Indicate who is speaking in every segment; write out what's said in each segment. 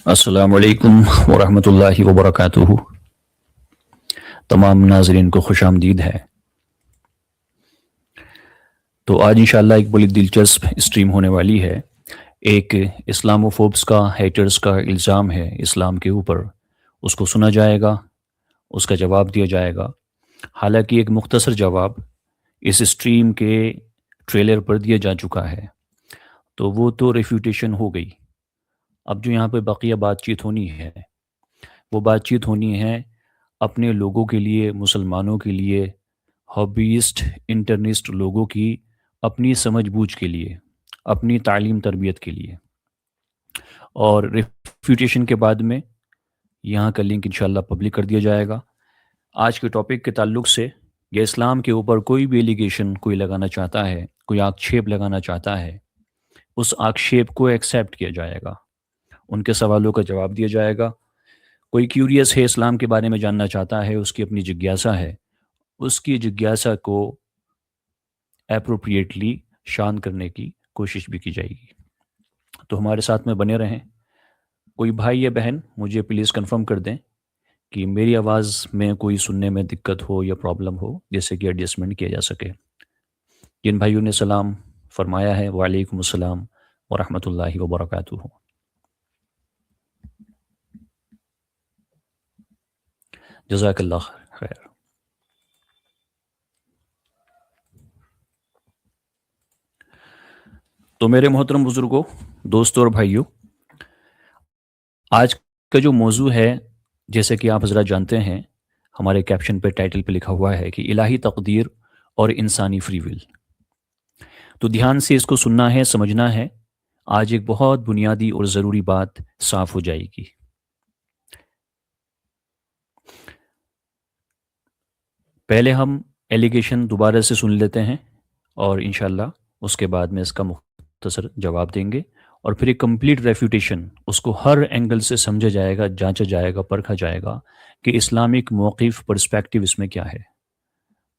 Speaker 1: السلام علیکم ورحمۃ اللہ وبرکاتہ۔ تمام ناظرین کو خوش آمدید ہے۔ تو آج انشاءاللہ ایک بڑی دلچسپ اسٹریم ہونے والی ہے۔ ایک اسلامو فوبس کا، ہیٹرز کا الزام ہے اسلام کے اوپر، اس کو سنا جائے گا، اس کا جواب دیا جائے گا۔ حالانکہ ایک مختصر جواب اس اسٹریم کے ٹریلر پر دیا جا چکا ہے، تو وہ تو ریفیوٹیشن ہو گئی۔ اب جو یہاں پہ بقیہ بات چیت ہونی ہے، وہ بات چیت ہونی ہے اپنے لوگوں کے لیے، مسلمانوں کے لیے، ہابیسٹ انٹرنسٹ لوگوں کی اپنی سمجھ بوجھ کے لیے، اپنی تعلیم تربیت کے لیے۔ اور ریفیوٹیشن کے بعد میں یہاں کا لنک انشاءاللہ پبلک کر دیا جائے گا۔ آج کے ٹاپک کے تعلق سے یا اسلام کے اوپر کوئی بھی ایلیگیشن کوئی لگانا چاہتا ہے، کوئی آکشیپ لگانا چاہتا ہے، اس آکشیپ کو ایکسیپٹ کیا جائے گا، ان کے سوالوں کا جواب دیا جائے گا۔ کوئی کیوریس ہے، اسلام کے بارے میں جاننا چاہتا ہے، اس کی اپنی جگیاسا ہے، اس کی جگیاسا کو اپروپریٹلی شان کرنے کی کوشش بھی کی جائے گی۔ تو ہمارے ساتھ میں بنے رہیں۔ کوئی بھائی یا بہن مجھے پلیز کنفرم کر دیں کہ میری آواز میں کوئی سننے میں دقت ہو یا پرابلم ہو، جیسے کہ ایڈجسٹمنٹ کیا جا سکے۔ جن بھائیوں نے سلام فرمایا ہے، وعلیکم السلام ورحمۃ اللہ وبرکاتہ۔ جزاک اللہ خیر۔ تو میرے محترم بزرگوں، دوستوں اور بھائیوں، آج کا جو موضوع ہے، جیسے کہ آپ حضرات جانتے ہیں، ہمارے کیپشن پہ، ٹائٹل پہ لکھا ہوا ہے کہ الہی تقدیر اور انسانی فری ول۔ تو دھیان سے اس کو سننا ہے، سمجھنا ہے۔ آج ایک بہت بنیادی اور ضروری بات صاف ہو جائے گی۔ پہلے ہم ایلیگیشن دوبارہ سے سن لیتے ہیں، اور انشاءاللہ اس کے بعد میں اس کا مختصر جواب دیں گے، اور پھر ایک کمپلیٹ ریفیوٹیشن، اس کو ہر اینگل سے سمجھا جائے گا، جانچا جائے گا، پرکھا جائے گا کہ اسلامک موقف، پرسپیکٹیو اس میں کیا ہے۔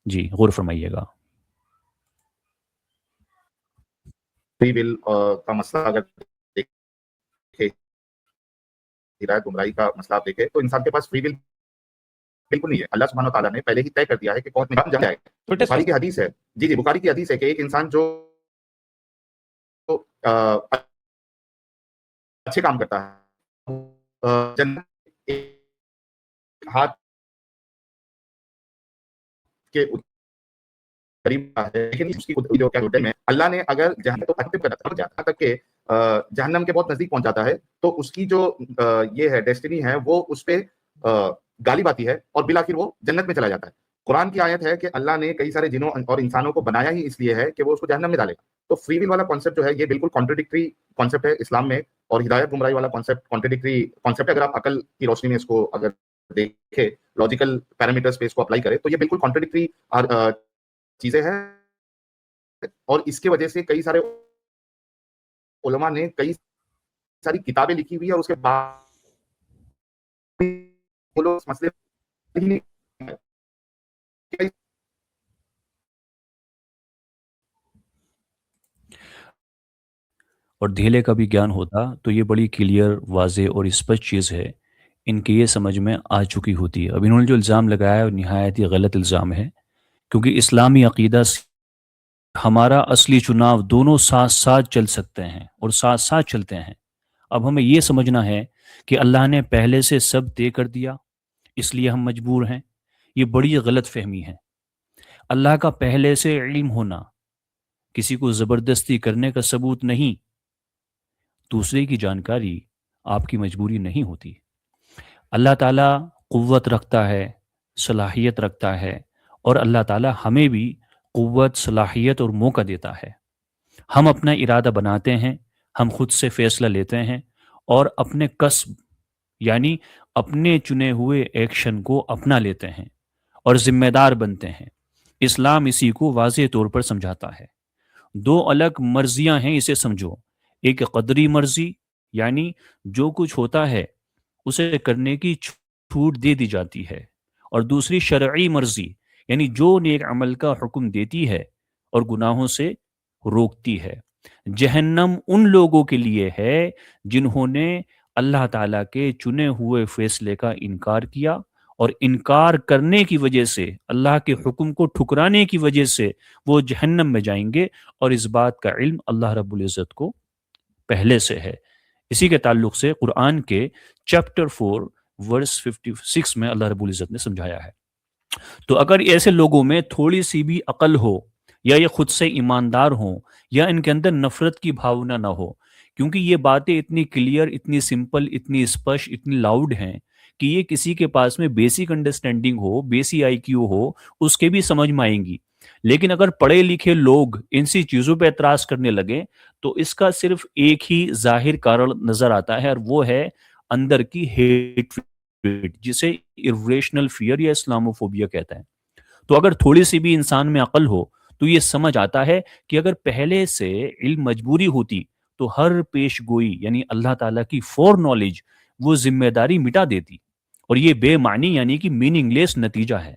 Speaker 1: جی غور فرمائیے گا۔
Speaker 2: فری ول کا مسئلہ اگر دیکھیں، ہدایت گمراہی کا مسئلہ آپ دیکھیں، تو انسان کے پاس فری ول بالکل نہیں ہے۔ اللہ سبحانہ و تعالیٰ نے پہلے ہی طے کر دیا ہے کہ کون نظام جائے گا۔ بخاری کی حدیث ہے، جی بخاری کی حدیث ہے کہ ایک انسان جو اچھے کام کرتا ہے، جنت ہاتھ کے قریب ہے، لیکن اس کی جو کیا ہوتے ہیں، اللہ نے اگر جہنم کو اکٹیو کرتا ہے، جہاں تک کہ جہنم کے بہت نزدیک پہنچ جاتا ہے، تو اس کی جو یہ ہے ڈیسٹنی ہے، وہ اس پہ غالب آتی ہے، اور بالآخر وہ جنت میں چلا جاتا ہے۔ قرآن کی آیت ہے کہ اللہ نے کئی سارے جنوں اور انسانوں کو بنایا ہی اس لیے ہے کہ وہ اس کو جہنم میں ڈالے گا۔ تو فری ول والا کانسیپٹ جو ہے، یہ بالکل کانٹرڈکٹری کانسیپٹ ہے اسلام میں، اور ہدایت گمراہی والا کانسیپٹ کانٹرڈکٹری کانسیپٹ ہے۔ اگر آپ عقل کی روشنی میں اس کو اگر دیکھیں، لاجیکل پیرامیٹرز پہ اس کو اپلائی کریں، تو یہ بالکل کانٹرڈکٹری چیزیں ہیں، اور اس کی وجہ سے کئی سارے علماء نے کئی ساری کتابیں لکھی ہوئی ہے، اور اس کے بعد وہ لوگ اس مسئلے ہی نہیں۔
Speaker 1: اور دھیلے کا بھی گیان ہوتا تو یہ بڑی کلیئر، واضح اور اسپشٹ چیز ہے، ان کی یہ سمجھ میں آ چکی ہوتی ہے۔ اب انہوں نے جو الزام لگایا ہے وہ نہایت ہی غلط الزام ہے، کیونکہ اسلامی عقیدہ سے ہمارا اصلی چناؤ دونوں ساتھ ساتھ چل سکتے ہیں، اور ساتھ ساتھ چلتے ہیں۔ اب ہمیں یہ سمجھنا ہے کہ اللہ نے پہلے سے سب طے کر دیا، اس لیے ہم مجبور ہیں، یہ بڑی غلط فہمی ہے۔ اللہ کا پہلے سے علم ہونا کسی کو زبردستی کرنے کا ثبوت نہیں، دوسرے کی جانکاری آپ کی مجبوری نہیں ہوتی۔ اللہ تعالیٰ قوت رکھتا ہے، صلاحیت رکھتا ہے، اور اللہ تعالیٰ ہمیں بھی قوت، صلاحیت اور موقع دیتا ہے۔ ہم اپنا ارادہ بناتے ہیں، ہم خود سے فیصلہ لیتے ہیں، اور اپنے کسب یعنی اپنے چنے ہوئے ایکشن کو اپنا لیتے ہیں اور ذمہ دار بنتے ہیں۔ اسلام اسی کو واضح طور پر سمجھاتا ہے۔ دو الگ مرضیاں ہیں، اسے سمجھو۔ ایک قدری مرضی، یعنی جو کچھ ہوتا ہے اسے کرنے کی چھوٹ دے دی جاتی ہے، اور دوسری شرعی مرضی، یعنی جو نیک عمل کا حکم دیتی ہے اور گناہوں سے روکتی ہے۔ جہنم ان لوگوں کے لیے ہے جنہوں نے اللہ تعالیٰ کے چنے ہوئے فیصلے کا انکار کیا، اور انکار کرنے کی وجہ سے، اللہ کے حکم کو ٹھکرانے کی وجہ سے وہ جہنم میں جائیں گے، اور اس بات کا علم اللہ رب العزت کو پہلے سے ہے۔ اسی کے تعلق سے قرآن کے چیپٹر 4 ورس 56 میں اللہ رب العزت نے سمجھایا ہے۔ تو اگر ایسے لوگوں میں تھوڑی سی بھی عقل ہو، یا یہ خود سے ایماندار ہوں، یا ان کے اندر نفرت کی بھاونا نہ ہو، کیونکہ یہ باتیں اتنی کلیئر، اتنی سمپل، اتنی اسپشٹ، اتنی لاؤڈ ہیں کہ یہ کسی کے پاس میں بیسک انڈرسٹینڈنگ ہو، بیسی آئی کیو ہو، اس کے بھی سمجھ میں آئیں گی۔ لیکن اگر پڑھے لکھے لوگ ان سی چیزوں پہ اعتراض کرنے لگے تو اس کا صرف ایک ہی ظاہر کارن نظر آتا ہے، اور وہ ہے اندر کی ہیٹ، جسے ارریشنل فیئر یا اسلاموفوبیا کہتا ہے۔ تو اگر تھوڑی سی بھی انسان میں عقل ہو تو یہ سمجھ آتا ہے کہ اگر پہلے سے علم مجبوری ہوتی تو ہر پیش گوئی یعنی اللہ تعالیٰ کی فور نالج وہ ذمہ داری مٹا دیتی، اور یہ بے معنی یعنی کہ میننگ لیس نتیجہ ہے۔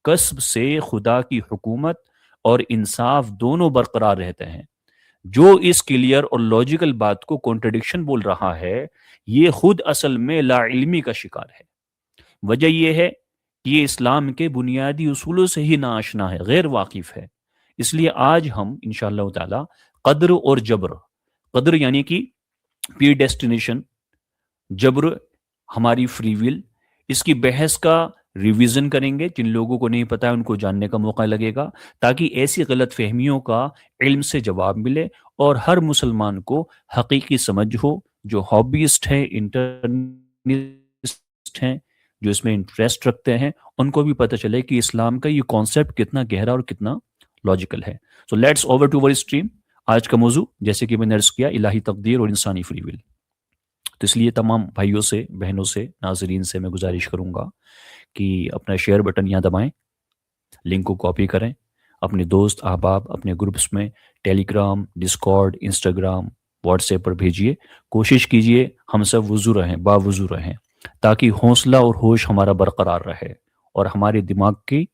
Speaker 1: کسب سے خدا کی حکومت اور انصاف دونوں برقرار رہتے ہیں۔ جو اس کلیئر اور لاجیکل بات کو کانٹرڈکشن بول رہا ہے، یہ خود اصل میں لا علمی کا شکار ہے۔ وجہ یہ ہے کہ یہ اسلام کے بنیادی اصولوں سے ہی ناآشنا ہے، غیر واقف ہے۔ اس لیے آج ہم انشاءاللہ تعالی قدر اور جبر، قدر یعنی کہ پری ڈیسٹینیشن، جبر ہماری فری ول، اس کی بحث کا ریویژن کریں گے۔ جن لوگوں کو نہیں پتا ہے ان کو جاننے کا موقع لگے گا، تاکہ ایسی غلط فہمیوں کا علم سے جواب ملے، اور ہر مسلمان کو حقیقی سمجھ ہو، جو ہابیسٹ ہے، انٹرنسٹ ہیں، جو اس میں انٹرسٹ رکھتے ہیں، ان کو بھی پتہ چلے کہ اسلام کا یہ کانسیپٹ کتنا گہرا اور کتنا لاجیکل ہے۔ سو لیٹس اوور ٹو اور اسٹریم۔ آج کا موضوع جیسے کہ میں نے عرض کیا، الہی تقدیر اور انسانی فری ول۔ تو اس لیے تمام بھائیوں سے، بہنوں سے، ناظرین سے میں گزارش کروں گا کہ اپنا شیئر بٹن یہاں دبائیں، لنک کو کاپی کریں، اپنے دوست احباب، اپنے گروپس میں، Telegram, Discord, Instagram, WhatsApp پر بھیجیے۔ کوشش کیجیے ہم سب وضو رہیں، باوضو رہیں، تاکہ حوصلہ اور ہوش ہمارا برقرار رہے، اور ہمارے دماغ کی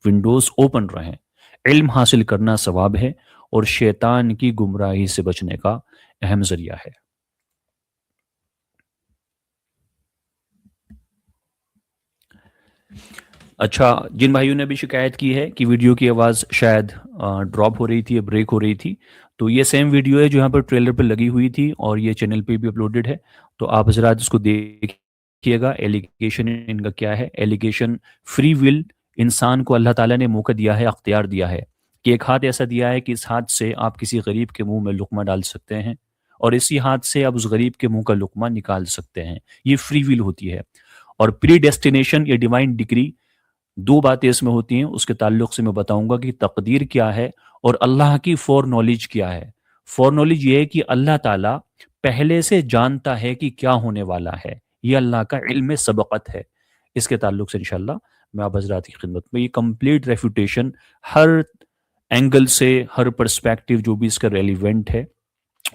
Speaker 1: ونڈوز اوپن رہیں۔ علم حاصل کرنا ثواب ہے، اور شیطان کی گمراہی سے بچنے کا اہم ذریعہ ہے۔ اچھا، جن بھائیوں نے بھی شکایت کی ہے کہ ویڈیو کی آواز شاید ڈراپ ہو رہی تھی یا بریک ہو رہی تھی، تو یہ سیم ویڈیو ہے جو یہاں پر ٹریلر پہ لگی ہوئی تھی، اور یہ چینل پہ بھی اپلوڈڈ ہے۔ تو آپ حضرات اس کو دیکھیے گا۔ ایلیگیشن ان کا کیا ہے؟ ایلیگیشن فری ول، انسان کو اللہ تعالیٰ نے موقع دیا ہے، اختیار دیا ہے کہ ایک ہاتھ ایسا دیا ہے کہ اس ہاتھ سے آپ کسی غریب کے منہ میں لقمہ ڈال سکتے ہیں، اور اسی ہاتھ سے آپ اس غریب کے منہ کا لقمہ نکال سکتے ہیں۔ یہ فری ول ہوتی ہے۔ اور پری ڈیسٹینیشن یا ڈیوائن ڈگری، دو باتیں اس میں ہوتی ہیں، اس کے تعلق سے میں بتاؤں گا کہ تقدیر کیا ہے اور اللہ کی فور نالج کیا ہے۔ فور نالج یہ ہے کہ اللہ تعالیٰ پہلے سے جانتا ہے کہ کیا ہونے والا ہے، یہ اللہ کا علم سبقت ہے۔ اس کے تعلق سے انشاءاللہ میں آپ حضرات کی خدمت میں یہ کمپلیٹ ریفیوٹیشن، ہر اینگل سے، ہر پرسپیکٹیو جو بھی اس کا ریلیونٹ ہے،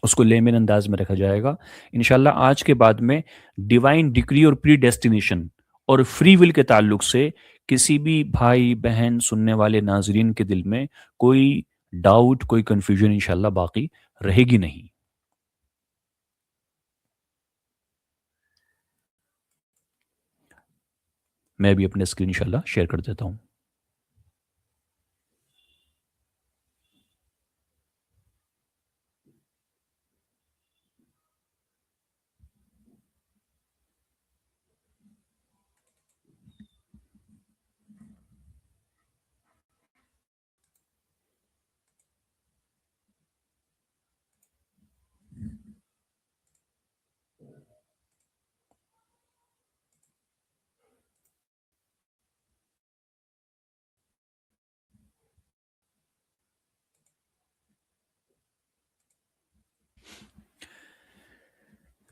Speaker 1: اس کو لیمن انداز میں رکھا جائے گا انشاءاللہ۔ آج کے بعد میں ڈیوائن ڈگری اور پری ڈیسٹینیشن اور فری ول کے تعلق سے کسی بھی بھائی بہن سننے والے ناظرین کے دل میں کوئی ڈاؤٹ، کوئی کنفیوژن انشاءاللہ باقی رہے گی نہیں۔ میں بھی اپنے اسکرین انشاءاللہ شیئر کر دیتا ہوں۔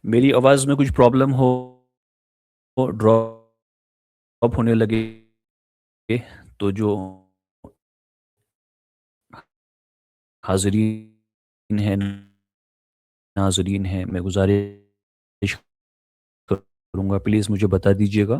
Speaker 1: میری آواز میں کچھ پرابلم ہو، ڈراپ ہونے لگے، تو جو حاضرین ہیں، ناظرین ہیں، میں گزارش کروں گا پلیز مجھے بتا دیجیے گا۔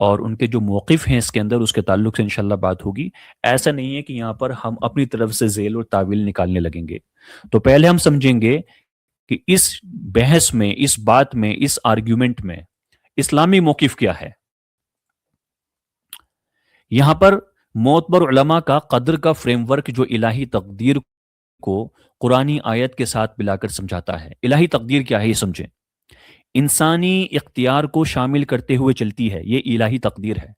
Speaker 1: اور ان کے جو موقف ہیں اس کے اندر، اس کے تعلق سے انشاءاللہ بات ہوگی۔ ایسا نہیں ہے کہ یہاں پر ہم اپنی طرف سے ذیل اور تعویل نکالنے لگیں گے۔ تو پہلے ہم سمجھیں گے کہ اس بحث میں، اس بات میں، اس آرگیومنٹ میں اسلامی موقف کیا ہے۔ یہاں پر معتبر علماء کا قدر کا فریم ورک جو الہی تقدیر کو قرآنی آیت کے ساتھ ملا کر سمجھاتا ہے۔ الہی تقدیر کیا ہے یہ سمجھیں، انسانی اختیار کو شامل کرتے ہوئے چلتی ہے، یہ الہی تقدیر ہے۔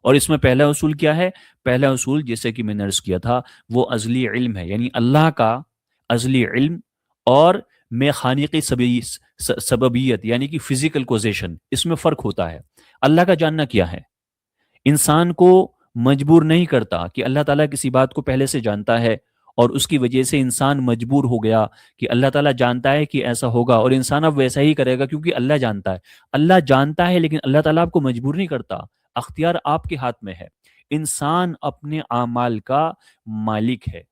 Speaker 1: اور اس میں پہلا اصول کیا ہے؟ پہلا اصول جیسے کہ میں نے عرض کیا تھا وہ ازلی علم ہے، یعنی اللہ کا ازلی علم اور میخانیقی سببیت یعنی کہ فزیکل کوزیشن، اس میں فرق ہوتا ہے۔ اللہ کا جاننا کیا ہے؟ انسان کو مجبور نہیں کرتا کہ اللہ تعالیٰ کسی بات کو پہلے سے جانتا ہے اور اس کی وجہ سے انسان مجبور ہو گیا کہ اللہ تعالیٰ جانتا ہے کہ ایسا ہوگا اور انسان اب ویسا ہی کرے گا کیونکہ اللہ جانتا ہے۔ اللہ جانتا ہے لیکن اللہ تعالیٰ آپ کو مجبور نہیں کرتا، اختیار آپ کے ہاتھ میں ہے۔ انسان اپنے اعمال کا مالک ہے۔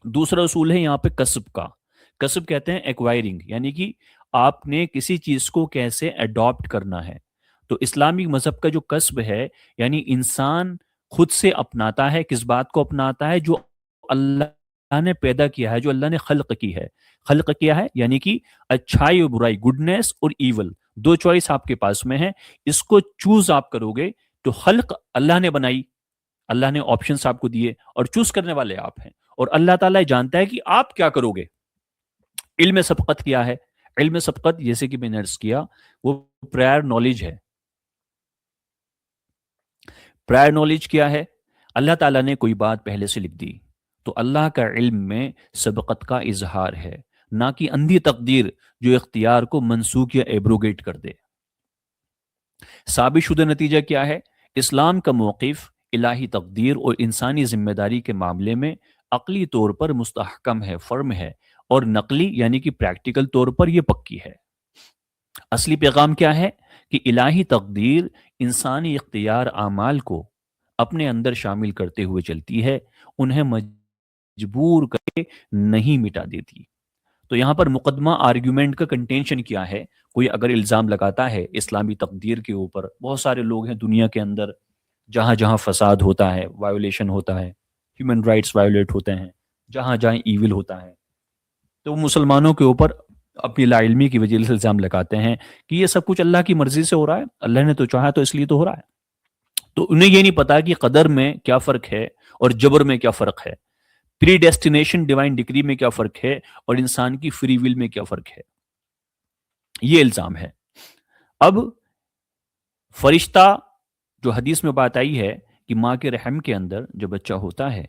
Speaker 1: دوسرا اصول ہے یہاں پہ کسب کا۔ کسب کہتے ہیں ایکوائرنگ، یعنی کہ آپ نے کسی چیز کو کیسے اڈاپٹ کرنا ہے۔ تو اسلامی مذہب کا جو کسب ہے، یعنی انسان خود سے اپناتا ہے، کس بات کو اپناتا ہے؟ جو اللہ نے پیدا کیا ہے، جو اللہ نے خلق کی ہے۔ خلق کیا ہے یعنی کہ اچھائی اور برائی، گڈنس اور ایول، دو چوائس آپ کے پاس میں ہے، اس کو چوز آپ کرو گے تو خلق اللہ نے بنائی، اللہ نے آپشنز آپ کو دیے اور چوز کرنے والے آپ ہیں، اور اللہ تعالیٰ جانتا ہے کہ آپ کیا کرو گے۔ علم سبقت کیا ہے؟ علم سبقت جیسے کہ میں نے عرض کیا وہ پرائر نالج ہے۔ پرائر نالج کیا ہے؟ اللہ تعالیٰ نے کوئی بات پہلے سے لکھ دی تو اللہ کا علم میں سبقت کا اظہار ہے، نہ کہ اندھی تقدیر جو اختیار کو منسوخ یا ایبروگیٹ کر دے۔ ثابت شدہ نتیجہ کیا ہے؟ اسلام کا موقف الہی تقدیر اور انسانی ذمہ داری کے معاملے میں عقلی طور پر مستحکم ہے، فرم ہے، اور نقلی یعنی کہ پریکٹیکل طور پر یہ پکی ہے۔ اصلی پیغام کیا ہے؟ کہ الہی تقدیر انسانی اختیار اعمال کو اپنے اندر شامل کرتے ہوئے چلتی ہے، انہیں مجبور کر کے نہیں مٹا دیتی۔ تو یہاں پر مقدمہ آرگیومنٹ کا کنٹینشن کیا ہے؟ کوئی اگر الزام لگاتا ہے اسلامی تقدیر کے اوپر، بہت سارے لوگ ہیں دنیا کے اندر جہاں جہاں فساد ہوتا ہے، وائیولیشن ہوتا ہے، ہیومن رائٹس وائیولیٹ ہوتے ہیں، جہاں جہاں ایول ہوتا ہے، تو وہ مسلمانوں کے اوپر اپنی لا علمی کی وجہ سے الزام لگاتے ہیں کہ یہ سب کچھ اللہ کی مرضی سے ہو رہا ہے، اللہ نے تو چاہا تو اس لیے تو ہو رہا ہے۔ تو انہیں یہ نہیں پتا کہ قدر میں کیا فرق ہے اور جبر میں کیا فرق ہے، پری ڈیسٹینیشن ڈیوائن ڈگری میں کیا فرق ہے اور انسان کی فری ول میں کیا فرق ہے۔ یہ الزام ہے۔ اب فرشتہ جو حدیث میں بات آئی ہے کہ ماں کے رحم کے اندر جب بچہ ہوتا ہے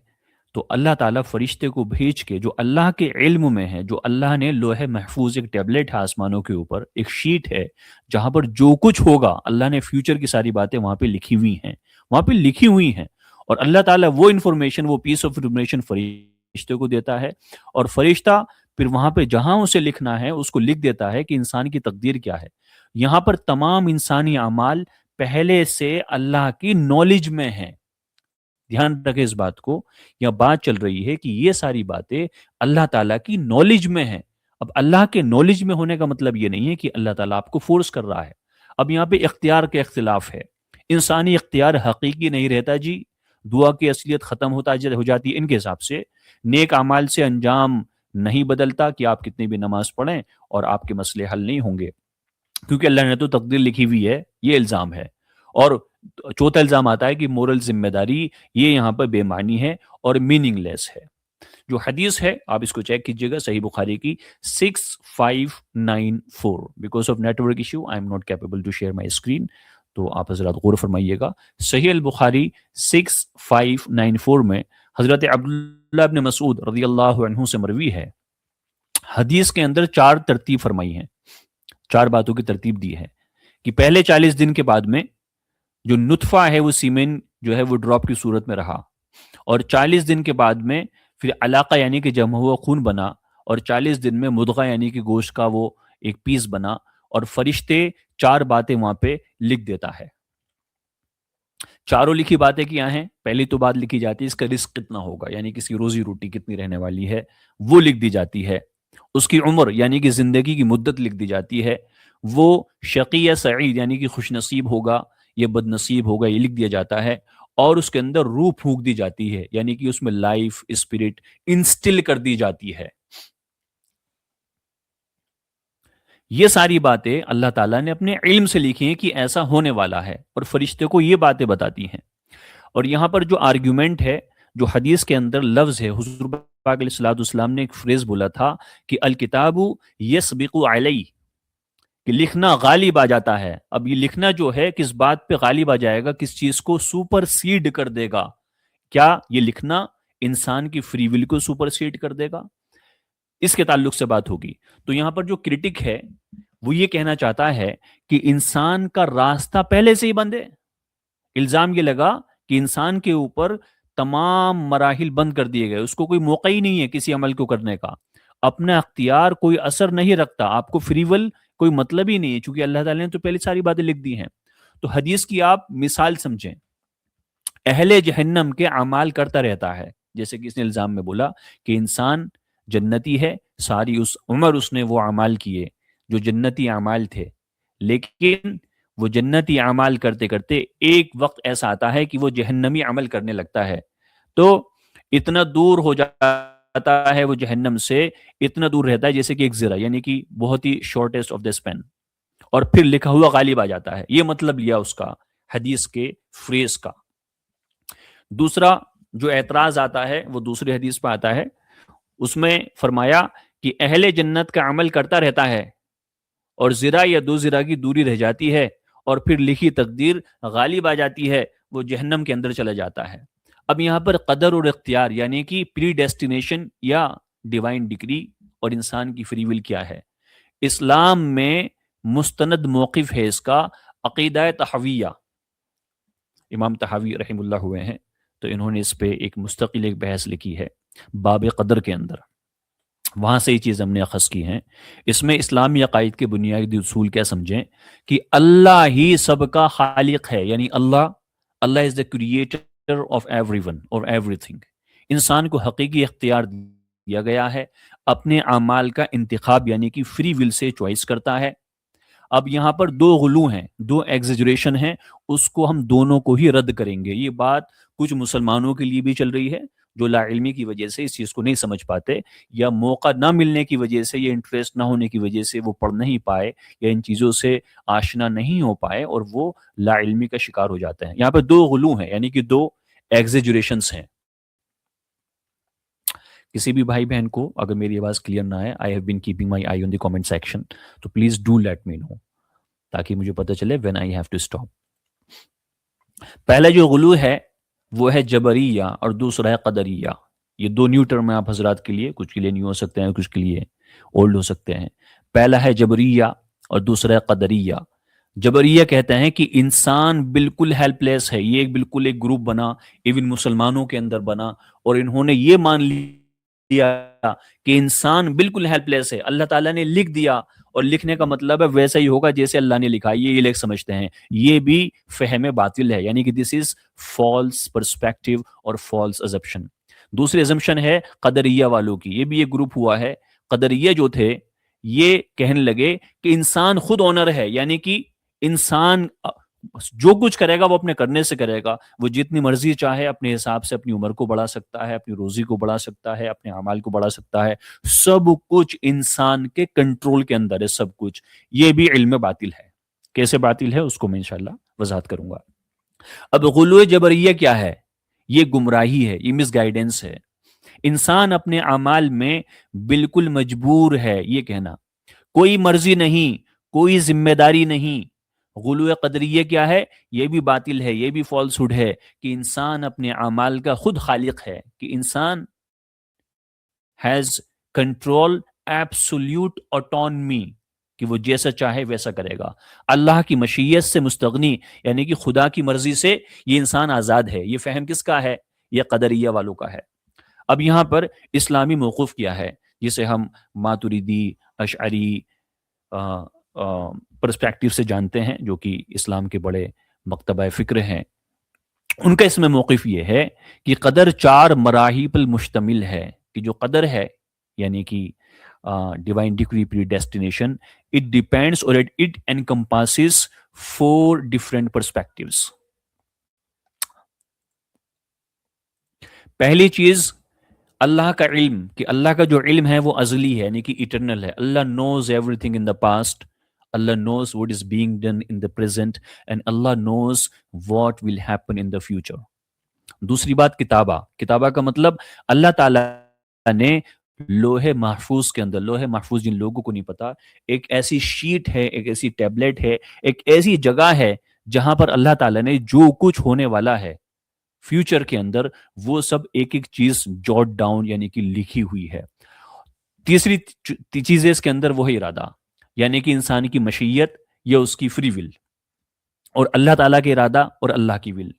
Speaker 1: تو اللہ تعالیٰ فرشتے کو بھیج کے جو اللہ کے علم میں ہے، جو اللہ نے لوح محفوظ، ایک ٹیبلٹ ہے آسمانوں کے اوپر، ایک شیٹ ہے جہاں پر جو کچھ ہوگا اللہ نے فیوچر کی ساری باتیں وہاں پہ لکھی ہوئی ہیں، وہاں پہ لکھی ہوئی ہیں، اور اللہ تعالیٰ وہ انفارمیشن، وہ پیس آف انفارمیشن فرشتے کو دیتا ہے، اور فرشتہ پھر وہاں پہ جہاں اسے لکھنا ہے اس کو لکھ دیتا ہے کہ انسان کی تقدیر کیا ہے۔ یہاں پر تمام انسانی اعمال پہلے سے اللہ کی نالج میں ہیں۔ دھیان رکھیں اس بات کو، یہاں بات چل رہی ہے کہ یہ ساری باتیں اللہ تعالیٰ کی نالج میں ہیں۔ اب اللہ کے نالج میں ہونے کا مطلب یہ نہیں ہے کہ اللہ تعالیٰ آپ کو فورس کر رہا ہے۔ اب یہاں پہ اختیار کا اختلاف ہے، انسانی اختیار حقیقی نہیں رہتا جی، دعا کی اصلیت ختم ہو جاتی ہے ان کے حساب سے، نیک اعمال سے انجام نہیں بدلتا کہ آپ کتنی بھی نماز پڑھیں اور آپ کے مسئلے حل نہیں ہوں گے، کیونکہ اللہ نے تو تقدیر لکھی ہوئی ہے، یہ الزام ہے۔ اور چوتھا الزام آتا ہے کہ مورل ذمہ داری، یہ یہاں پر بے معنی ہے اور میننگ لیس ہے۔ جو حدیث ہے آپ اس کو چیک کیجئے گا، صحیح بخاری کی 6594، because of network issue I am not capable to share my screen, تو آپ حضرات غور فرمائیے گا۔ صحیح البخاری 6594 میں حضرت عبداللہ ابن مسعود رضی اللہ عنہ سے مروی ہے، حدیث کے اندر 4 ترتیب فرمائی ہیں، 4 باتوں کی ترتیب دی ہے کہ پہلے 40 دن کے بعد میں جو نطفہ ہے وہ سیمن جو ہے وہ ڈراپ کی صورت میں رہا، اور 40 دن کے بعد میں پھر علاقہ یعنی کہ جمع ہوا خون بنا، اور 40 دن میں مدغہ یعنی کہ گوشت کا وہ ایک پیس بنا، اور فرشتے 4 باتیں وہاں پہ لکھ دیتا ہے۔ چاروں لکھی باتیں کیا ہیں؟ پہلی تو بات لکھی جاتی ہے اس کا رزق کتنا ہوگا، یعنی کسی روزی روٹی کتنی رہنے والی ہے وہ لکھ دی جاتی ہے، اس کی عمر یعنی کہ زندگی کی مدت لکھ دی جاتی ہے، وہ شقی یا سعید یعنی کہ خوش نصیب ہوگا یہ بد نصیب ہوگا، یہ لکھ دیا جاتا ہے، اور اس کے اندر روح پھونک دی جاتی ہے، یعنی کہ اس میں لائف اسپرٹ انسٹل کر دی جاتی ہے۔ یہ ساری باتیں اللہ تعالیٰ نے اپنے علم سے لکھی ہیں کہ ایسا ہونے والا ہے، اور فرشتے کو یہ باتیں بتاتی ہیں۔ اور یہاں پر جو آرگیومنٹ ہے، جو حدیث کے اندر لفظ ہے، حضور پاک علیہ الصلوۃ والسلام نے ایک فریز بولا تھا کہ الکتاب یسبق علی، کہ لکھنا غالب آ جاتا ہے۔ اب یہ لکھنا جو ہے کس بات پہ غالب آ جائے گا، کس چیز کو سپر سیڈ کر دے گا؟ کیا یہ لکھنا انسان کی فری ول کو سپر سیڈ کر دے گا؟ اس کے تعلق سے بات ہوگی۔ تو یہاں پر جو کرٹک ہے وہ یہ کہنا چاہتا ہے کہ انسان کا راستہ پہلے سے ہی بند ہے۔ الزام یہ لگا کہ انسان کے اوپر تمام مراحل بند کر دیے گئے، اس کو کوئی موقع ہی نہیں ہے کسی عمل کو کرنے کا، اپنا اختیار کوئی اثر نہیں رکھتا، آپ کو فری ول کوئی مطلب ہی نہیں ہے، چونکہ اللہ تعالیٰ نے تو پہلے ساری باتیں لکھ دی ہیں۔ تو حدیث کی آپ مثال سمجھیں، اہل جہنم کے اعمال کرتا رہتا ہے، جیسے کہ اس نے الزام میں بولا کہ انسان جنتی ہے، ساری اس عمر اس نے وہ اعمال کیے جو جنتی اعمال تھے، لیکن وہ جنتی اعمال کرتے کرتے ایک وقت ایسا آتا ہے کہ وہ جہنمی عمل کرنے لگتا ہے، تو اتنا دور ہو جاتا ہے وہ جہنم سے، اتنا دور رہتا ہے جیسے کہ ایک زرہ، یعنی کہ بہت ہی شارٹیسٹ آف دا اسپین، اور پھر لکھا ہوا غالب آ جاتا ہے۔ یہ مطلب لیا اس کا حدیث کے فریز کا۔ دوسرا جو اعتراض آتا ہے وہ دوسری حدیث پہ آتا ہے، اس میں فرمایا کہ اہل جنت کا عمل کرتا رہتا ہے اور زرہ یا 2 زرہ کی دوری رہ جاتی ہے، اور پھر لکھی تقدیر غالب آ جاتی ہے، وہ جہنم کے اندر چلا جاتا ہے۔ اب یہاں پر قدر اور اختیار، یعنی کہ پری ڈیسٹینیشن یا ڈیوائن ڈگری اور انسان کی فری ول کیا ہے؟ اسلام میں مستند موقف ہے اس کا عقیدہ تحویہ، امام تحوی رحم اللہ ہوئے ہیں، تو انہوں نے اس پہ ایک مستقل ایک بحث لکھی ہے باب قدر کے اندر، وہاں سے یہ چیز ہم نے اخذ کی ہیں۔ اس میں اسلامی عقائد کے بنیادی اصول کیا سمجھیں کہ اللہ ہی سب کا خالق ہے، یعنی اللہ is the creator of everyone اور ایوری تھنگ۔ انسان کو حقیقی اختیار دیا گیا ہے، اپنے اعمال کا انتخاب یعنی کہ فری ول سے چوائس کرتا ہے۔ اب یہاں پر 2 غلو ہیں، 2 ایگزیجریشن ہیں، اس کو ہم دونوں کو ہی رد کریں گے۔ یہ بات کچھ مسلمانوں کے لیے بھی چل رہی ہے جو لا علمی کی وجہ سے اس چیز کو نہیں سمجھ پاتے، یا موقع نہ ملنے کی وجہ سے، یا انٹرسٹ نہ ہونے کی وجہ سے وہ پڑھ نہیں پائے یا ان چیزوں سے آشنا نہیں ہو پائے، اور وہ لا علمی کا شکار ہو جاتے ہیں۔ یہاں پہ 2 غلو ہیں، یعنی کہ 2 ایگزیجریشنز ہیں۔ کسی بھی بھائی بہن کو اگر میری آواز کلیئر نہ ہے، I have been keeping my eye on the comment section، تو پلیز ڈو لیٹ می نو تاکہ مجھے پتہ چلے when I have to stop۔ پہلا جو غلو ہے وہ ہے جبریہ اور دوسرا ہے قدریہ۔ یہ 2 نیو ٹرم ہیں آپ حضرات کے لیے، کچھ کے لیے نیو ہو سکتے ہیں، کچھ کے لیے اولڈ ہو سکتے ہیں۔ پہلا ہے جبریہ اور دوسرا ہے قدریہ۔ جبریہ کہتے ہیں کہ انسان بالکل ہیلپ لیس ہے، یہ بالکل ایک گروپ بنا، ایون مسلمانوں کے اندر بنا، اور انہوں نے یہ مان لیا کہ انسان بالکل ہیلپ لیس ہے، اللہ تعالیٰ نے لکھ دیا، اور لکھنے کا مطلب ہے ویسا ہی ہوگا جیسے اللہ نے لکھا۔ یہ لوگ سمجھتے ہیں، یہ بھی فہم باطل ہے، یعنی کہ دس از فالس پرسپیکٹو اور فالس ازمپشن۔ دوسری ازمپشن ہے قدریہ والوں کی، یہ بھی ایک گروپ ہوا ہے۔ قدریہ جو تھے یہ کہنے لگے کہ انسان خود اونر ہے، یعنی کہ انسان جو کچھ کرے گا وہ اپنے کرنے سے کرے گا، وہ جتنی مرضی چاہے اپنے حساب سے اپنی عمر کو بڑھا سکتا ہے، اپنی روزی کو بڑھا سکتا ہے، اپنے اعمال کو بڑھا سکتا ہے، سب کچھ انسان کے کنٹرول کے اندر ہے سب کچھ۔ یہ بھی علم باطل ہے۔ کیسے باطل ہے اس کو میں انشاءاللہ وضاحت کروں گا۔ اب غلو جبریہ کیا ہے؟ یہ گمراہی ہے، یہ مس گائیڈنس ہے۔ انسان اپنے اعمال میں بالکل مجبور ہے، یہ کہنا کوئی مرضی نہیں، کوئی ذمہ داری نہیں۔ غلو قدریہ کیا ہے؟ یہ بھی باطل ہے، یہ بھی فالس ہوڈ ہے کہ انسان اپنے اعمال کا خود خالق ہے، کہ انسان ہیز کنٹرول ایبسولوٹ آٹونمی، کہ وہ جیسا چاہے ویسا کرے گا۔ اللہ کی مشیت سے مستغنی، یعنی کہ خدا کی مرضی سے یہ انسان آزاد ہے۔ یہ فہم کس کا ہے؟ یہ قدریہ والوں کا ہے۔ اب یہاں پر اسلامی موقف کیا ہے، جسے ہم ماتریدی، اشعری پرسپیکٹیو سے جانتے ہیں، جو کہ اسلام کے بڑے مکتبہ فکر ہیں۔ ان کا اس میں موقف یہ ہے کہ قدر 4 مراحل پر مشتمل ہے، کہ جو قدر ہے یعنی کہ divine decree, predestination, it depends or it encompasses four different perspectives. پہلی چیز اللہ کا علم، کہ اللہ کا جو علم ہے وہ ازلی ہے، یعنی کہ ایٹرنل ہے. اللہ knows everything in the past, اللہ knows what is being done in the present, and Allah knows what will happen in the future. دوسری بات کتابہ. کتابہ کا مطلب اللہ تعالیٰ نے لوح محفوظ کے اندر، لوح محفوظ جن لوگوں کو نہیں پتا، ایک ایسی شیٹ ہے، ایک ایسی ٹیبلٹ ہے، ایک ایسی جگہ ہے جہاں پر اللہ تعالیٰ نے جو کچھ ہونے والا ہے فیوچر کے اندر وہ سب ایک ایک چیز جوٹ ڈاؤن یعنی کہ لکھی ہوئی ہے. تیسری چیز اس کے اندر وہ ہے ارادہ، یعنی کہ انسان کی مشیت یا اس کی فری ول، اور اللہ تعالیٰ کے ارادہ اور اللہ کی ول.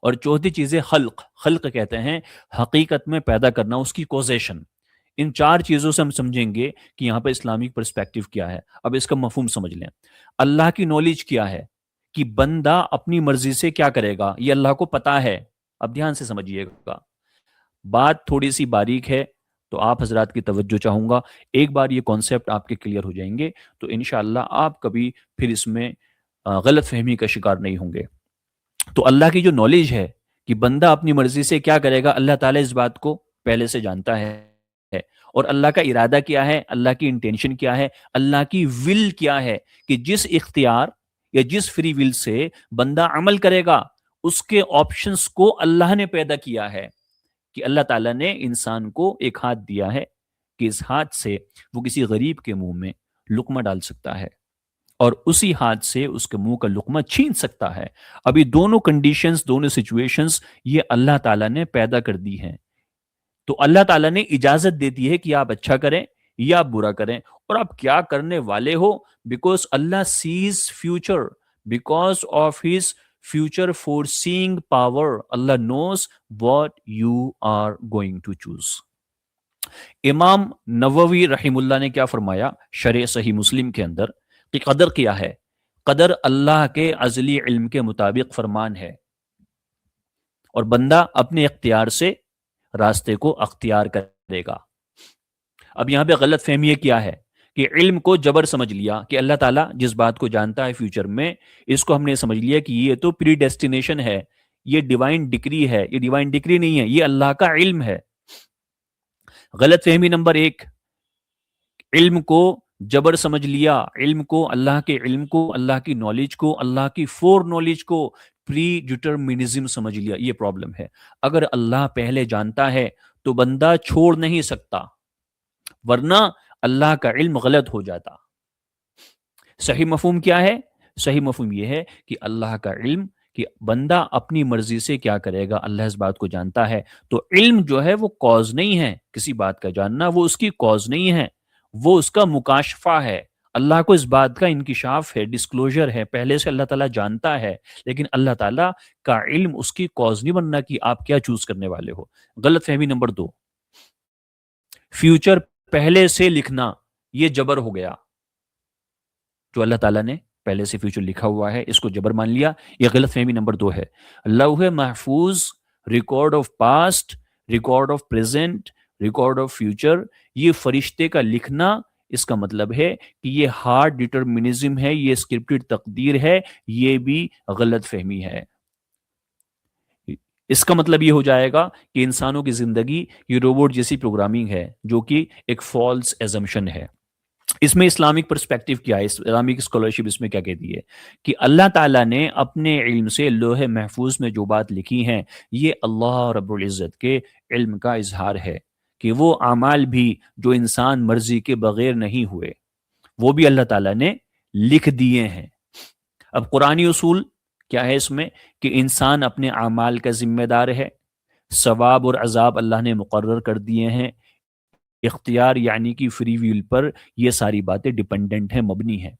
Speaker 1: اور چوتھی چیز ہے خلق. خلق کہتے ہیں حقیقت میں پیدا کرنا، اس کی کوزیشن. ان چار چیزوں سے ہم سمجھیں گے کہ یہاں پہ اسلامک پرسپیکٹیو کیا ہے. اب اس کا مفہوم سمجھ لیں. اللہ کی نالج کیا ہے کہ بندہ اپنی مرضی سے کیا کرے گا، یہ اللہ کو پتا ہے. اب دھیان سے سمجھیے گا، بات تھوڑی سی باریک ہے تو آپ حضرات کی توجہ چاہوں گا. ایک بار یہ کانسیپٹ آپ کے کلیئر ہو جائیں گے تو انشاءاللہ آپ کبھی پھر اس میں غلط فہمی کا شکار نہیں ہوں گے. تو اللہ کی جو نالج ہے کہ بندہ اپنی مرضی سے کیا کرے گا، اللہ تعالیٰ اس بات کو پہلے سے جانتا ہے. اور اللہ کا ارادہ کیا ہے، اللہ کی انٹینشن کیا ہے، اللہ کی ول کیا ہے، کہ جس اختیار یا جس فری ول سے بندہ عمل کرے گا اس کے آپشنز کو اللہ نے پیدا کیا ہے. کہ اللہ تعالیٰ نے انسان کو ایک ہاتھ دیا ہے کہ اس ہاتھ سے وہ کسی غریب کے منہ میں لقمہ ڈال سکتا ہے اور اسی ہاتھ سے اس کے منہ کا لقمہ چھین سکتا ہے. ابھی دونوں کنڈیشنز، دونوں سچویشنز یہ اللہ تعالیٰ نے پیدا کر دی ہیں. تو اللہ تعالیٰ نے اجازت دیتی ہے کہ آپ اچھا کریں یا آپ برا کریں، اور آپ کیا کرنے والے ہو، بیکاز اللہ sees future, because of his future foreseeing power. Allah knows what you are going to choose. امام نووی رحم اللہ نے کیا فرمایا شرح صحیح مسلم کے اندر کہ قدر کیا ہے؟ قدر اللہ کے ازلی علم کے مطابق فرمان ہے، اور بندہ اپنے اختیار سے راستے کو اختیار کرے گا. اب یہاں پہ غلط فہمی کیا ہے کہ علم کو جبر سمجھ لیا کہ اللہ تعالیٰ جس بات کو جانتا ہے فیوچر میں، اس کو ہم نے سمجھ لیا کہ یہ تو پری ڈیسٹینیشن ہے، یہ ڈیوائن ڈکری ہے. یہ ڈیوائن ڈکری نہیں ہے، یہ اللہ کا علم ہے. غلط فہمی نمبر ایک، علم کو جبر سمجھ لیا، علم کو، اللہ کے علم کو، اللہ کی نالج کو، اللہ کی فور نالج کو پری ڈٹرمنزم سمجھ لیا. یہ پرابلم ہے. اگر اللہ پہلے جانتا ہے تو بندہ چھوڑ نہیں سکتا، ورنہ اللہ کا علم غلط ہو جاتا. صحیح مفہوم کیا ہے؟ صحیح مفہوم یہ ہے کہ اللہ کا علم، کہ بندہ اپنی مرضی سے کیا کرے گا اللہ اس بات کو جانتا ہے. تو علم جو ہے وہ کاز نہیں ہے، کسی بات کا جاننا وہ اس کی کاز نہیں ہے، وہ اس کا مکاشفہ ہے. اللہ کو اس بات کا انکشاف ہے، ڈسکلوجر ہے، پہلے سے اللہ تعالیٰ جانتا ہے، لیکن اللہ تعالیٰ کا علم اس کی کاز نہیں بننا کہ آپ کیا چوز کرنے والے ہو. غلط فہمی نمبر دو، فیوچر پہلے سے لکھنا یہ جبر ہو گیا. جو اللہ تعالیٰ نے پہلے سے فیوچر لکھا ہوا ہے اس کو جبر مان لیا، یہ غلط فہمی نمبر دو ہے. لوح محفوظ، record of past, record of present, record of future, یہ فرشتے کا لکھنا، اس کا مطلب ہے کہ یہ ہارڈ ڈٹرمنزم ہے، یہ اسکرپٹڈ تقدیر ہے. یہ بھی غلط فہمی ہے. اس کا مطلب یہ ہو جائے گا کہ انسانوں کی زندگی یہ روبوٹ جیسی پروگرامنگ ہے، جو کہ ایک فالس ایزمپشن ہے. اس میں اسلامک پرسپیکٹیو کیا ہے، اسلامک اسکالرشپ اس میں کیا کہتی ہے کہ اللہ تعالیٰ نے اپنے علم سے لوح محفوظ میں جو بات لکھی ہیں یہ اللہ رب العزت کے علم کا اظہار ہے، کہ وہ اعمال بھی جو انسان مرضی کے بغیر نہیں ہوئے وہ بھی اللہ تعالیٰ نے لکھ دیے ہیں. اب قرآنی اصول کیا ہے اس میں کہ انسان اپنے اعمال کا ذمہ دار ہے، ثواب اور عذاب اللہ نے مقرر کر دیے ہیں، اختیار یعنی کہ فری ویل پر یہ ساری باتیں ڈیپینڈنٹ ہیں، مبنی ہیں.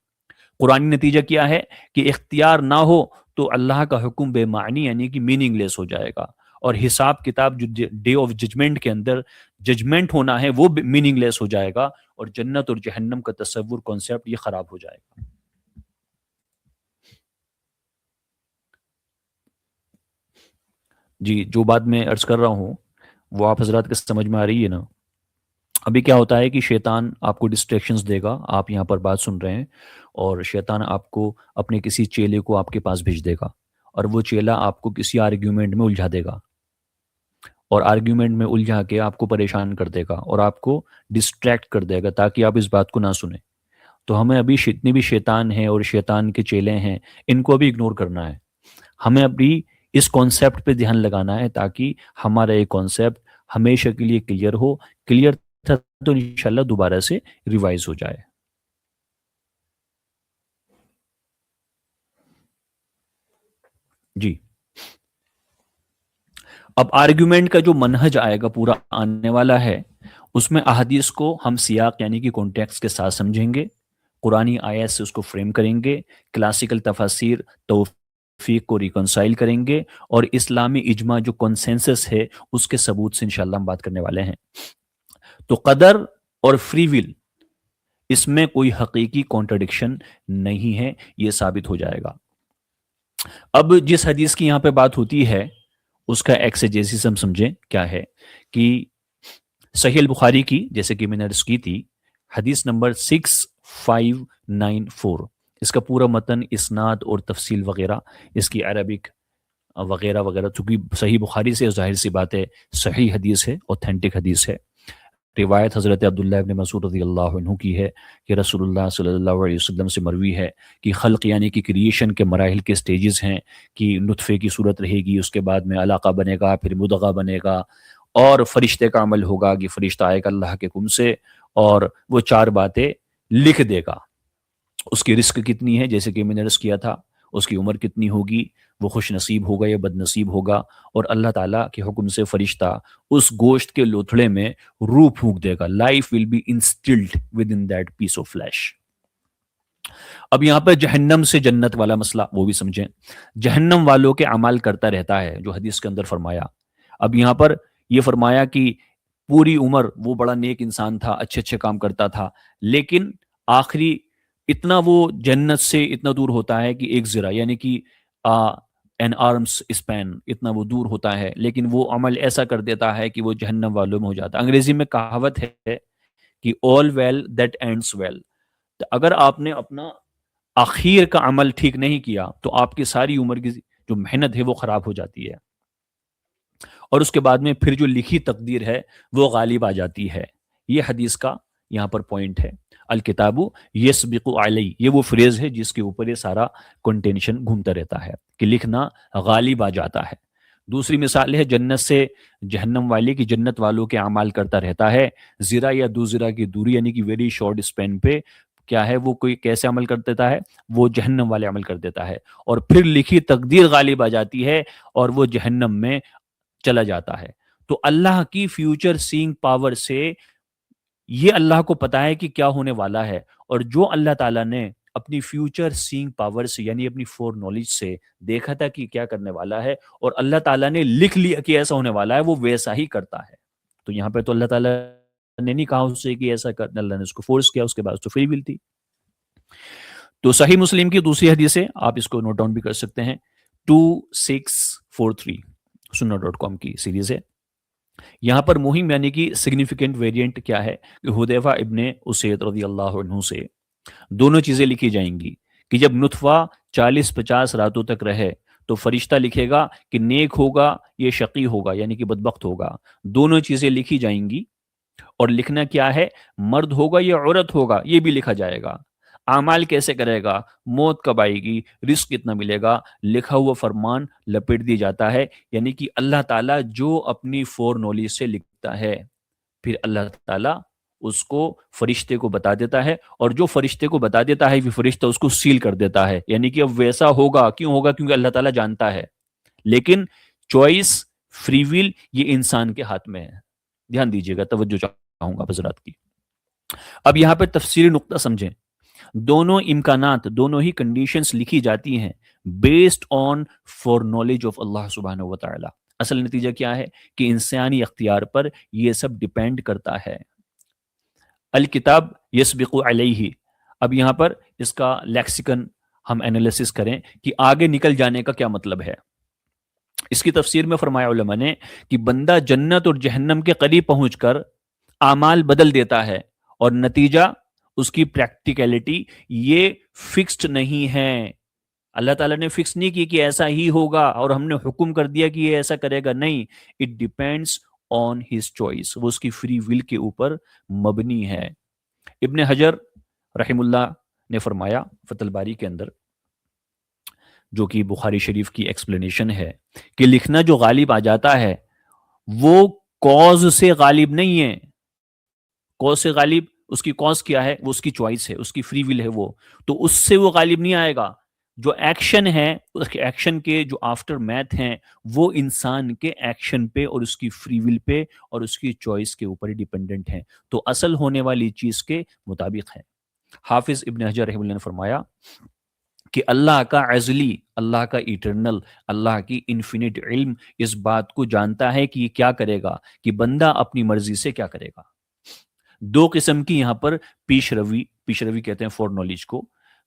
Speaker 1: قرآنی نتیجہ کیا ہے کہ اختیار نہ ہو تو اللہ کا حکم بے معنی یعنی کہ میننگ لیس ہو جائے گا، اور حساب کتاب جو ڈے آف ججمنٹ کے اندر ججمنٹ ہونا ہے وہ میننگ لیس ہو جائے گا، اور جنت اور جہنم کا تصور کانسیپٹ یہ خراب ہو جائے گا. جی جو بات میں عرض کر رہا ہوں وہ آپ حضرات کے سمجھ میں آ رہی ہے نا؟ ابھی کیا ہوتا ہے کہ شیطان آپ کو ڈسٹریکشنز دے گا، آپ یہاں پر بات سن رہے ہیں، اور شیطان آپ کو اپنے کسی چیلے کو آپ کے پاس بھیج دے گا، اور وہ چیلا آپ کو کسی آرگیومنٹ میں الجھا دے گا، اور آرگیومنٹ میں الجھا کے آپ کو پریشان کر دے گا اور آپ کو ڈسٹریکٹ کر دے گا تاکہ آپ اس بات کو نہ سنیں۔ تو ہمیں ابھی جتنے بھی شیطان ہیں اور شیطان کے چیلے ہیں، ان کو ابھی اگنور کرنا ہے۔ ہمیں ابھی اس کانسیپٹ پہ دھیان لگانا ہے تاکہ ہمارا یہ کانسیپٹ ہمیشہ کے لیے کلیئر ہو۔ کلیئر تھا تو انشاءاللہ دوبارہ سے ریوائز ہو جائے۔ جی، اب آرگیومنٹ کا جو منہج آئے گا پورا آنے والا ہے، اس میں احادیث کو ہم سیاق یعنی کہ کانٹیکس کے ساتھ سمجھیں گے، قرآنی آیت سے اس کو فریم کریں گے، کلاسیکل تفاسیر توفیق کو ریکنسائل کریں گے، اور اسلامی اجماع جو کنسنسس ہے اس کے ثبوت سے انشاءاللہ ہم بات کرنے والے ہیں۔ تو قدر اور فری ول، اس میں کوئی حقیقی کانٹرڈکشن نہیں ہے، یہ ثابت ہو جائے گا۔ اب جس حدیث کی یہاں پہ بات ہوتی ہے اس کا ایکسیجیسس سمجھیں کیا ہے، کہ صحیح البخاری کی، جیسے کہ میں نے عرض کی تھی، حدیث نمبر 6594، اس کا پورا متن، اسناد اور تفصیل وغیرہ، اس کی عربک وغیرہ وغیرہ، چونکہ صحیح بخاری سے ظاہر سی بات ہے صحیح حدیث ہے، اوتھینٹک حدیث ہے۔ روایت حضرت عبداللہ ابن مسعود رضی اللہ عنہ کی ہے کہ رسول اللہ صلی اللہ علیہ وسلم سے مروی ہے کہ خلق یعنی کہ کریشن کے مراحل کے سٹیجز ہیں، کہ نطفے کی صورت رہے گی، اس کے بعد میں علقہ بنے گا، پھر مدغہ بنے گا، اور فرشتے کا عمل ہوگا کہ فرشتہ آئے گا اللہ کے حکم سے اور وہ 4 باتیں لکھ دے گا۔ اس کی رزق کتنی ہے، جیسے کہ میں نے عرض کیا تھا، اس کی عمر کتنی ہوگی، وہ خوش نصیب ہوگا یا بد نصیب ہوگا، اور اللہ تعالیٰ کے حکم سے فرشتہ اس گوشت کے لوتھڑے میں روح پھونک دے گا۔ Life will be instilled within that piece of flesh. اب یہاں پہ جہنم سے جنت والا مسئلہ وہ بھی سمجھیں۔ جہنم والوں کے اعمال کرتا رہتا ہے، جو حدیث کے اندر فرمایا۔ اب یہاں پر یہ فرمایا کہ پوری عمر وہ بڑا نیک انسان تھا، اچھے اچھے کام کرتا تھا، لیکن آخری اتنا وہ جنت سے اتنا دور ہوتا ہے کہ ایک ذرا یعنی کہ این آرمس اسپین اتنا وہ دور ہوتا ہے، لیکن وہ عمل ایسا کر دیتا ہے کہ وہ جہنم والوں میں ہو جاتا ہے۔ انگریزی میں کہاوت ہے کہ all well that ends well۔ تو اگر آپ نے اپنا آخر کا عمل ٹھیک نہیں کیا تو آپ کی ساری عمر کی جو محنت ہے وہ خراب ہو جاتی ہے، اور اس کے بعد میں پھر جو لکھی تقدیر ہے وہ غالب آ جاتی ہے۔ یہ حدیث کا یہاں پر پوائنٹ ہے۔ الکتاب یسبق علی، یہ وہ فریز ہے جس کے اوپر یہ سارا کنٹینشن گھومتا رہتا ہے کہ لکھنا غالب آ جاتا ہے۔ دوسری مثال ہے جنت سے جہنم والے کی، جنت والوں کے اعمال کرتا رہتا ہے، زرا یا 2 زرا کی دوری یعنی کہ ویری شارٹ اسپین پہ کیا ہے وہ کوئی کیسے عمل کر دیتا ہے، وہ جہنم والے عمل کر دیتا ہے، اور پھر لکھی تقدیر غالب آ جاتی ہے اور وہ جہنم میں چلا جاتا ہے۔ تو اللہ کی فیوچر سینگ پاور سے یہ اللہ کو پتا ہے کہ کیا ہونے والا ہے، اور جو اللہ تعالیٰ نے اپنی فیوچر سینگ پاور سے یعنی اپنی فور نالج سے دیکھا تھا کہ کیا کرنے والا ہے، اور اللہ تعالیٰ نے لکھ لیا کہ ایسا ہونے والا ہے، وہ ویسا ہی کرتا ہے۔ تو یہاں پہ تو اللہ تعالیٰ نے نہیں کہا اس سے کہ ایسا کرنا، اللہ نے اس کو فورس کیا، اس کے بعد تو فری ول تھی۔ تو صحیح مسلم کی دوسری حدیث ہے، آپ اس کو نوٹ ڈاؤن بھی کر سکتے ہیں، 2643 sunnah.com کی سیریز ہے۔ یہاں پر مہم یعنی کہ سگنیفیکنٹ ویریئنٹ کیا ہے کہ حذیفہ ابن اسید رضی اللہ عنہ سے دونوں چیزیں لکھی جائیں گی کہ جب نطفہ 40-50 راتوں تک رہے تو فرشتہ لکھے گا کہ نیک ہوگا یہ شقی ہوگا یعنی کہ بدبخت ہوگا، دونوں چیزیں لکھی جائیں گی، اور لکھنا کیا ہے، مرد ہوگا یا عورت ہوگا یہ بھی لکھا جائے گا، اعمال کیسے کرے گا، موت کب آئے گی، رزق کتنا ملے گا، لکھا ہوا فرمان لپیٹ دی جاتا ہے۔ یعنی کہ اللہ تعالیٰ جو اپنی فور نالج سے لکھتا ہے، پھر اللہ تعالیٰ اس کو فرشتے کو بتا دیتا ہے، اور جو فرشتے کو بتا دیتا ہے پھر فرشتہ اس کو سیل کر دیتا ہے، یعنی کہ اب ویسا ہوگا۔ کیوں ہوگا؟ کیونکہ اللہ تعالیٰ جانتا ہے، لیکن چوائس، فری ول یہ انسان کے ہاتھ میں ہے۔ دھیان دیجیے گا، توجہ چاہوں گا حضرات کی۔ اب یہاں پہ تفسیری نقطہ سمجھیں، دونوں امکانات، دونوں ہی کنڈیشنز لکھی جاتی ہیں based on for knowledge of اللہ سبحانہ و تعالی۔ اصل نتیجہ کیا ہے کہ انسانی اختیار پر یہ سب ڈیپینڈ کرتا ہے۔ الکتاب یسبق علیہ، اب یہاں پر اس کا لیکسیکن ہم انالیسس کریں کہ آگے نکل جانے کا کیا مطلب ہے۔ اس کی تفسیر میں فرمایا علماء نے کہ بندہ جنت اور جہنم کے قریب پہنچ کر اعمال بدل دیتا ہے اور نتیجہ اس کی پریکٹیکلٹی یہ فکسڈ نہیں ہے. اللہ تعالیٰ نے فکس نہیں کی کہ ایسا ہی ہوگا اور ہم نے حکم کر دیا کہ یہ ایسا کرے گا. نہیں, it depends on his choice. وہ اس کی فری ول کے اوپر مبنی ہے. ابن حجر رحم اللہ نے فرمایا فتح الباری کے اندر, جو کہ بخاری شریف کی ایکسپلینیشن ہے, کہ لکھنا جو غالب آ جاتا ہے وہ کاز سے غالب نہیں ہے. کاز سے غالب, اس کی کاز کیا ہے؟ وہ اس کی چوائس ہے, اس کی فری ول ہے وہ, تو اس سے وہ غالب نہیں آئے گا. جو ایکشن ہے, اس کے ایکشن کے جو آفٹر میتھ ہیں وہ انسان کے ایکشن پہ اور اس کی فری ول پہ اور اس کی چوائس کے اوپر ڈیپینڈنٹ ہیں, تو اصل ہونے والی چیز کے مطابق ہے. حافظ ابن حجر رحمہ اللہ نے فرمایا کہ اللہ کا ازلی, اللہ کا ایٹرنل, اللہ کی انفینٹ علم اس بات کو جانتا ہے کہ یہ کیا کرے گا, کہ بندہ اپنی مرضی سے کیا کرے گا. دو قسم کی یہاں پر پیش روی کہتے ہیں فور نالج کو.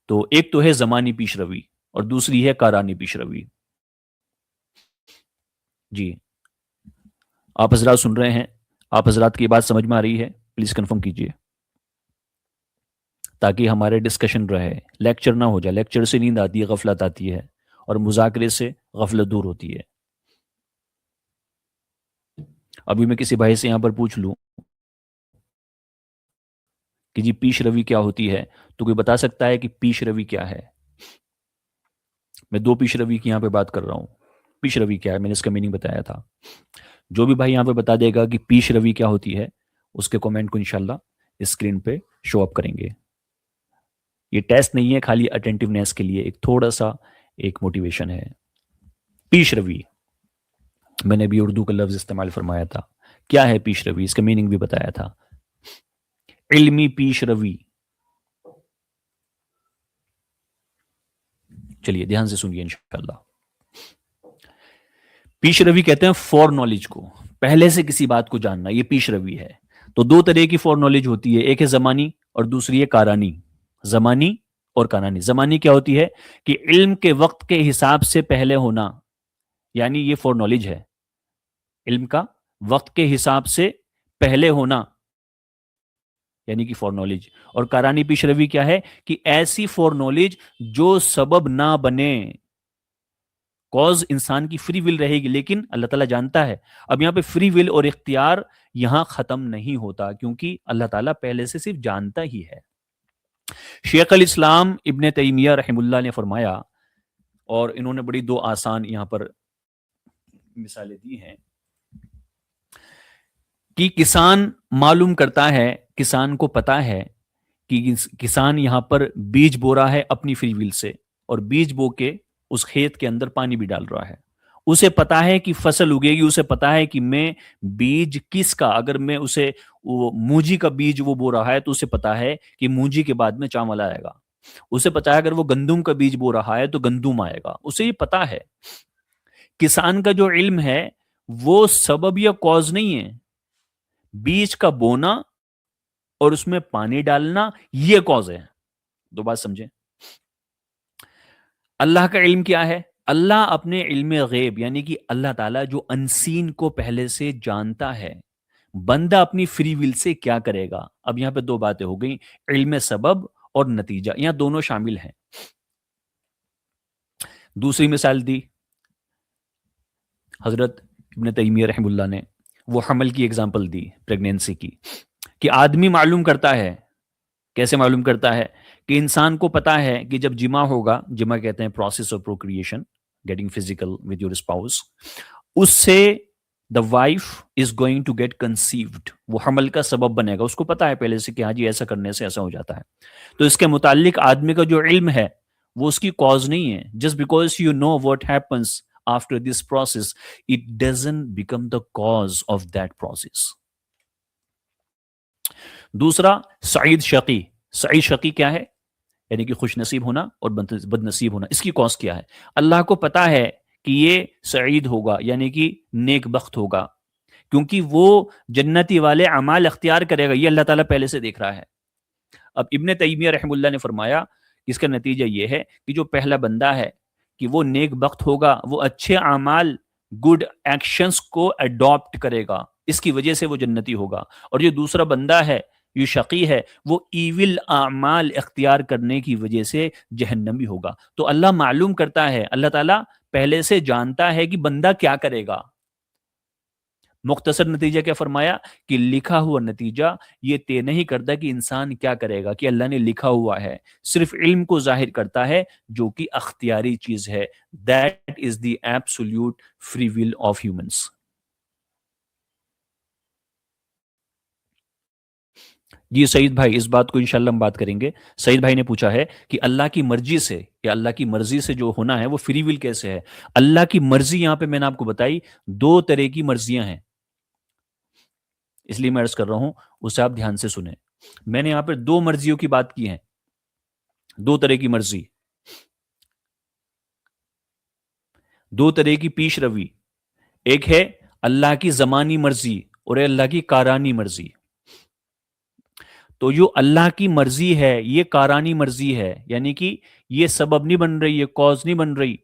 Speaker 1: تو ایک تو ہے زمانی پیش روی اور دوسری ہے کارانی پیش روی. جی, آپ حضرات سن رہے ہیں؟ آپ حضرات کی بات سمجھ میں آ رہی ہے؟ پلیز کنفرم کیجئے تاکہ ہمارے ڈسکشن رہے, لیکچر نہ ہو جائے. لیکچر سے نیند آتی ہے, غفلت آتی ہے, اور مذاکرے سے غفلت دور ہوتی ہے. ابھی میں کسی بھائی سے یہاں پر پوچھ لوں کہ جی پیش روی کیا ہوتی ہے, تو کوئی بتا سکتا ہے کہ پیش روی کیا ہے؟ میں دو پیش روی کی یہاں پہ بات کر رہا ہوں. پیش روی کیا ہے, میں نے اس کا میننگ بتایا تھا. جو بھی بھائی یہاں پہ بتا دے گا کہ پیش روی کیا ہوتی ہے, اس کے کومنٹ کو انشاءاللہ اسکرین پہ شو اپ کریں گے. یہ ٹیسٹ نہیں ہے, خالی اٹینٹیونیس کے لیے ایک تھوڑا سا ایک موٹیویشن ہے. پیش روی, میں نے بھی اردو کا لفظ استعمال فرمایا تھا. کیا ہے پیش روی, اس کا میننگ بھی بتایا تھا. علمی پیش روی. چلیے دھیان سے سنیے انشاءاللہ. پیش روی کہتے ہیں فور نالج کو, پہلے سے کسی بات کو جاننا, یہ پیش روی ہے. تو دو طرح کی فور نالج ہوتی ہے, ایک ہے زمانی اور دوسری ہے کارانی. زمانی اور کارانی. زمانی کیا ہوتی ہے کہ علم کے وقت کے حساب سے پہلے ہونا, یعنی یہ فور نالج ہے, علم کا وقت کے حساب سے پہلے ہونا, یعنی کہ فور نالج. اور کارانی پیش روی کیا ہے کہ ایسی فور نالج جو سبب نہ بنے. کاز انسان کی فری ول رہے گی, لیکن اللہ تعالیٰ جانتا ہے. اب یہاں پہ فری ول اور اختیار یہاں ختم نہیں ہوتا, کیونکہ اللہ تعالیٰ پہلے سے صرف جانتا ہی ہے. شیخ الاسلام ابن تیمیہ رحم اللہ نے فرمایا, اور انہوں نے بڑی دو آسان یہاں پر مثالیں دی ہیں, کہ کسان معلوم کرتا ہے, کسان کو پتا ہے کہ کسان یہاں پر بیج بو رہا ہے اپنی فری ول سے, اور بیج بو کے اس کھیت کے اندر پانی بھی ڈال رہا ہے. اسے پتا ہے کہ فصل اگے گی, اسے پتا ہے کہ میں بیج کس کا, اگر میں اسے مونجی کا بیج وہ بو رہا ہے تو اسے پتا ہے کہ مونجی کے بعد میں چاول آئے گا. اسے پتا ہے اگر وہ گندم کا بیج بو رہا ہے تو گندم آئے گا. اسے یہ پتا ہے. کسان کا جو علم ہے وہ سبب یا کاز نہیں ہے. بیج کا بونا اور اس میں پانی ڈالنا یہ کاز ہے. دو بات سمجھیں. اللہ کا علم کیا ہے؟ اللہ اپنے علم غیب, یعنی کہ اللہ تعالیٰ جو انسین کو پہلے سے جانتا ہے, بندہ اپنی فری ول سے کیا کرے گا. اب یہاں پہ دو باتیں ہو گئیں, علم سبب اور نتیجہ, یہاں دونوں شامل ہیں. دوسری مثال دی حضرت ابن تیمیہ رحم اللہ نے, وہ حمل کی ایگزامپل دی, پریگنینسی کی, کہ آدمی معلوم کرتا ہے. کیسے معلوم کرتا ہے؟ کہ انسان کو پتا ہے کہ جب جمع ہوگا, جمع کہتے ہیں process of procreation, getting physical with your spouse, اس سے the wife is going to get conceived, وہ حمل کا سبب بنے گا. اس کو پتا ہے پہلے سے کہ ہاں جی ایسا کرنے سے ایسا ہو جاتا ہے. تو اس کے متعلق آدمی کا جو علم ہے وہ اس کی کاز نہیں ہے. just because you know what happens after this process, it doesn't become the cause of that process. دوسرا سعید شقی. سعید شقی کیا ہے؟ یعنی کہ خوش نصیب ہونا اور بد نصیب ہونا. اس کی کاز کیا ہے؟ اللہ کو پتا ہے کہ یہ سعید ہوگا, یعنی کہ نیک بخت ہوگا, کیونکہ وہ جنتی والے اعمال اختیار کرے گا. یہ اللہ تعالیٰ پہلے سے دیکھ رہا ہے. اب ابن تیمیہ رحم اللہ نے فرمایا اس کا نتیجہ یہ ہے کہ جو پہلا بندہ ہے کہ وہ نیک بخت ہوگا, وہ اچھے اعمال, گڈ ایکشنز کو اڈاپٹ کرے گا, اس کی وجہ سے وہ جنتی ہوگا. اور جو دوسرا بندہ ہے یہ شقی ہے, وہ ایول اعمال اختیار کرنے کی وجہ سے جہنمی ہوگا. تو اللہ معلوم کرتا ہے, اللہ تعالیٰ پہلے سے جانتا ہے کہ بندہ کیا کرے گا. مختصر نتیجہ کیا فرمایا کہ لکھا ہوا نتیجہ یہ طے نہیں کرتا کہ انسان کیا کرے گا, کہ اللہ نے لکھا ہوا ہے, صرف علم کو ظاہر کرتا ہے جو کہ اختیاری چیز ہے. That is the absolute free will of humans. جی سعید بھائی, اس بات کو انشاءاللہ ہم بات کریں گے. سعید بھائی نے پوچھا ہے کہ اللہ کی مرضی سے, یا اللہ کی مرضی سے جو ہونا ہے وہ فری ول کیسے ہے. اللہ کی مرضی یہاں پہ میں نے آپ کو بتائی, دو طرح کی مرضیاں ہیں, اس لیے میں عرض کر رہا ہوں اسے آپ دھیان سے سنیں. میں نے یہاں پہ دو مرضیوں کی بات کی ہے, دو طرح کی مرضی, دو طرح کی پیش روی. ایک ہے اللہ کی زمانی مرضی اور اللہ کی کارانی مرضی. تو جو اللہ کی مرضی ہے یہ کارانی مرضی ہے, یعنی کہ یہ سبب نہیں بن رہی, یہ کاز نہیں بن رہی.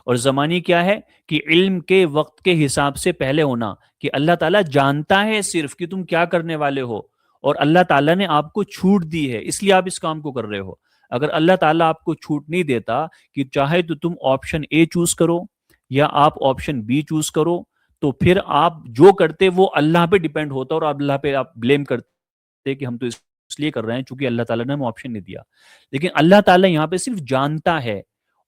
Speaker 1: اور زمانی کیا ہے کہ علم کے وقت کے حساب سے پہلے ہونا, کہ اللہ تعالیٰ جانتا ہے صرف کہ تم کیا کرنے والے ہو, اور اللہ تعالیٰ نے آپ کو چھوٹ دی ہے اس لیے آپ اس کام کو کر رہے ہو. اگر اللہ تعالیٰ آپ کو چھوٹ نہیں دیتا کہ چاہے تو تم آپشن اے چوز کرو یا آپ آپشن بی چوز کرو, تو پھر آپ جو کرتے وہ اللہ پہ ڈیپینڈ ہوتا اور اللہ پہ آپ بلیم کرتے کہ ہم تو اس لیے کر رہے ہیں چونکہ اللہ تعالیٰ نے ہمیں آپشن نہیں دیا. لیکن اللہ تعالیٰ یہاں پہ صرف جانتا ہے,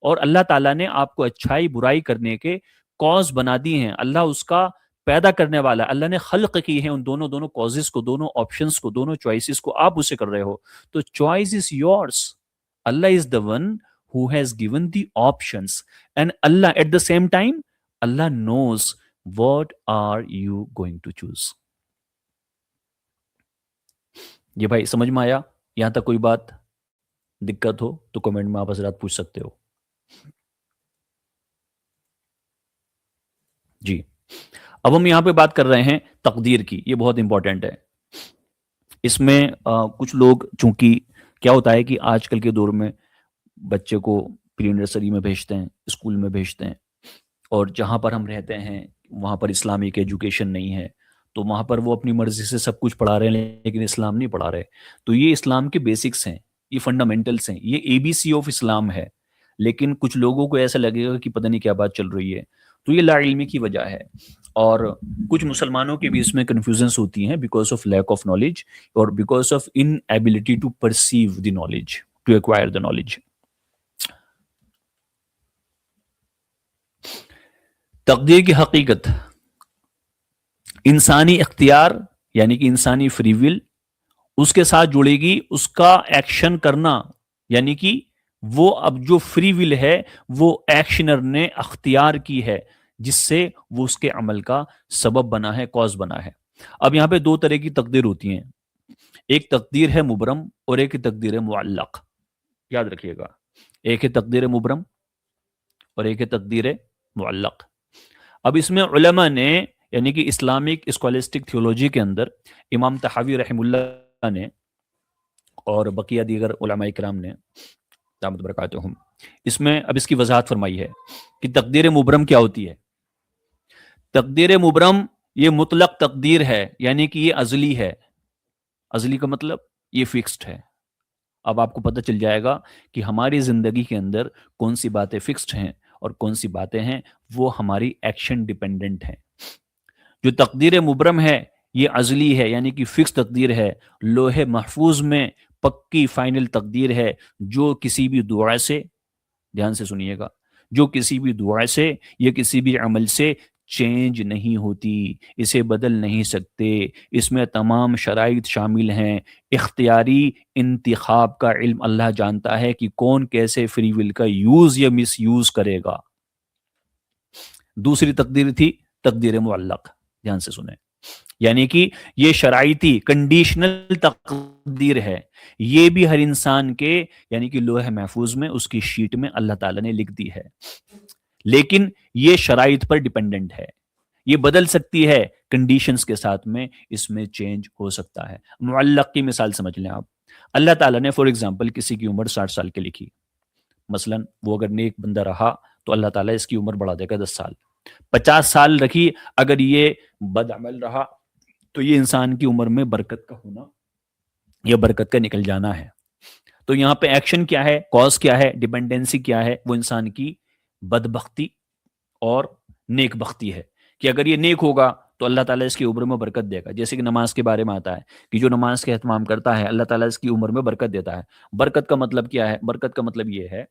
Speaker 1: اور اللہ تعالیٰ نے آپ کو اچھائی برائی کرنے کے کاز بنا دی ہیں. اللہ اس کا پیدا کرنے والا, اللہ نے خلق کی ہے ان دونوں کازز کو, دونوں آپشنز کو, دونوں چوائسز کو, آپ اسے کر رہے ہو. تو choice is yours. Allah is the one who has given the options, and Allah at the same time Allah knows what are you going to choose. یہ بھائی سمجھ میں آیا؟ یہاں تک کوئی بات دقت ہو تو کمنٹ میں آپ حضرات پوچھ سکتے ہو. جی اب ہم یہاں پہ بات کر رہے ہیں تقدیر کی, یہ بہت امپورٹنٹ ہے. اس میں کچھ لوگ, چونکہ کیا ہوتا ہے کہ آج کل کے دور میں بچے کو پری نرسری میں بھیجتے ہیں, اسکول میں بھیجتے ہیں, اور جہاں پر ہم رہتے ہیں وہاں پر اسلامک ایجوکیشن نہیں ہے, تو وہاں پر وہ اپنی مرضی سے سب کچھ پڑھا رہے ہیں لیکن اسلام نہیں پڑھا رہے. تو یہ اسلام کے بیسکس ہیں, یہ فنڈامنٹلس ہیں, یہ اے بی سی آف اسلام ہے. لیکن کچھ لوگوں کو ایسا لگے گا کہ پتہ نہیں کیا بات چل رہی ہے. تو یہ لا علمی کی وجہ ہے, اور کچھ مسلمانوں کے بھی اس میں کنفیوژنس ہوتی ہیں because of lack of knowledge اور because of inability to perceive the knowledge, to acquire the knowledge. تقدیر کی حقیقت, انسانی اختیار یعنی کہ انسانی فری ول, اس کے ساتھ جڑے گی اس کا ایکشن کرنا, یعنی کہ وہ اب جو فری ول ہے وہ ایکشنر نے اختیار کی ہے جس سے وہ اس کے عمل کا سبب بنا ہے, کاز بنا ہے. اب یہاں پہ دو طرح کی تقدیر ہوتی ہیں, ایک تقدیر ہے مبرم اور ایک تقدیر ہے معلق. یاد رکھیے گا, ایک ہے تقدیر مبرم اور ایک ہے تقدیر معلق. اب اس میں علماء نے, یعنی کہ اسلامک اسکولسٹک تھیولوجی کے اندر امام طحاوی رحم اللہ نے اور بقیہ دیگر علماء کرام نے دامت برکاتہم, اس میں اب اس کی وضاحت فرمائی ہے کہ تقدیر مبرم کیا ہوتی ہے. تقدیر مبرم یہ مطلق تقدیر ہے, یعنی کہ یہ ازلی ہے. ازلی کا مطلب یہ فکسڈ ہے. اب آپ کو پتہ چل جائے گا کہ ہماری زندگی کے اندر کون سی باتیں فکسڈ ہیں اور کون سی باتیں ہیں وہ ہماری ایکشن ڈیپینڈنٹ ہیں. جو تقدیر مبرم ہے یہ ازلی ہے, یعنی کہ فکس تقدیر ہے, لوح محفوظ میں پکی فائنل تقدیر ہے, جو کسی بھی دعا سے, دھیان سے سنیے گا, جو کسی بھی دعا سے یا کسی بھی عمل سے چینج نہیں ہوتی, اسے بدل نہیں سکتے. اس میں تمام شرائط شامل ہیں. اختیاری انتخاب کا علم اللہ جانتا ہے کہ کون کیسے فری ول کا یوز یا مس یوز کرے گا. دوسری تقدیر تھی تقدیر معلق, دھیان سے سنیں, یعنی کہ یہ شرائطی کنڈیشنل تقدیر ہے. یہ بھی ہر انسان کے یعنی کہ لوح محفوظ میں اس کی شیٹ میں اللہ تعالیٰ نے لکھ دی ہے, لیکن یہ شرائط پر ڈیپینڈنٹ ہے. یہ بدل سکتی ہے کنڈیشنز کے ساتھ میں, اس میں چینج ہو سکتا ہے. معلق کی مثال سمجھ لیں آپ. اللہ تعالیٰ نے فار ایگزامپل کسی کی عمر 60 سال کی لکھی, مثلا وہ اگر نیک بندہ رہا تو اللہ تعالیٰ اس کی عمر بڑھا دے گا 10 سال. 50 سال رکھی, اگر یہ بد عمل رہا تو یہ انسان کی عمر میں برکت کا ہونا یا برکت کا نکل جانا ہے. تو یہاں پہ ایکشن کیا ہے, کاز کیا ہے, ڈیپینڈنسی کیا ہے؟ وہ انسان کی بدبختی اور نیک بختی ہے کہ اگر یہ نیک ہوگا تو اللہ تعالیٰ اس کی عمر میں برکت دے گا. جیسے کہ نماز کے بارے میں آتا ہے کہ جو نماز کا اہتمام کرتا ہے اللہ تعالیٰ اس کی عمر میں برکت دیتا ہے. برکت کا مطلب کیا ہے؟ برکت کا مطلب یہ ہے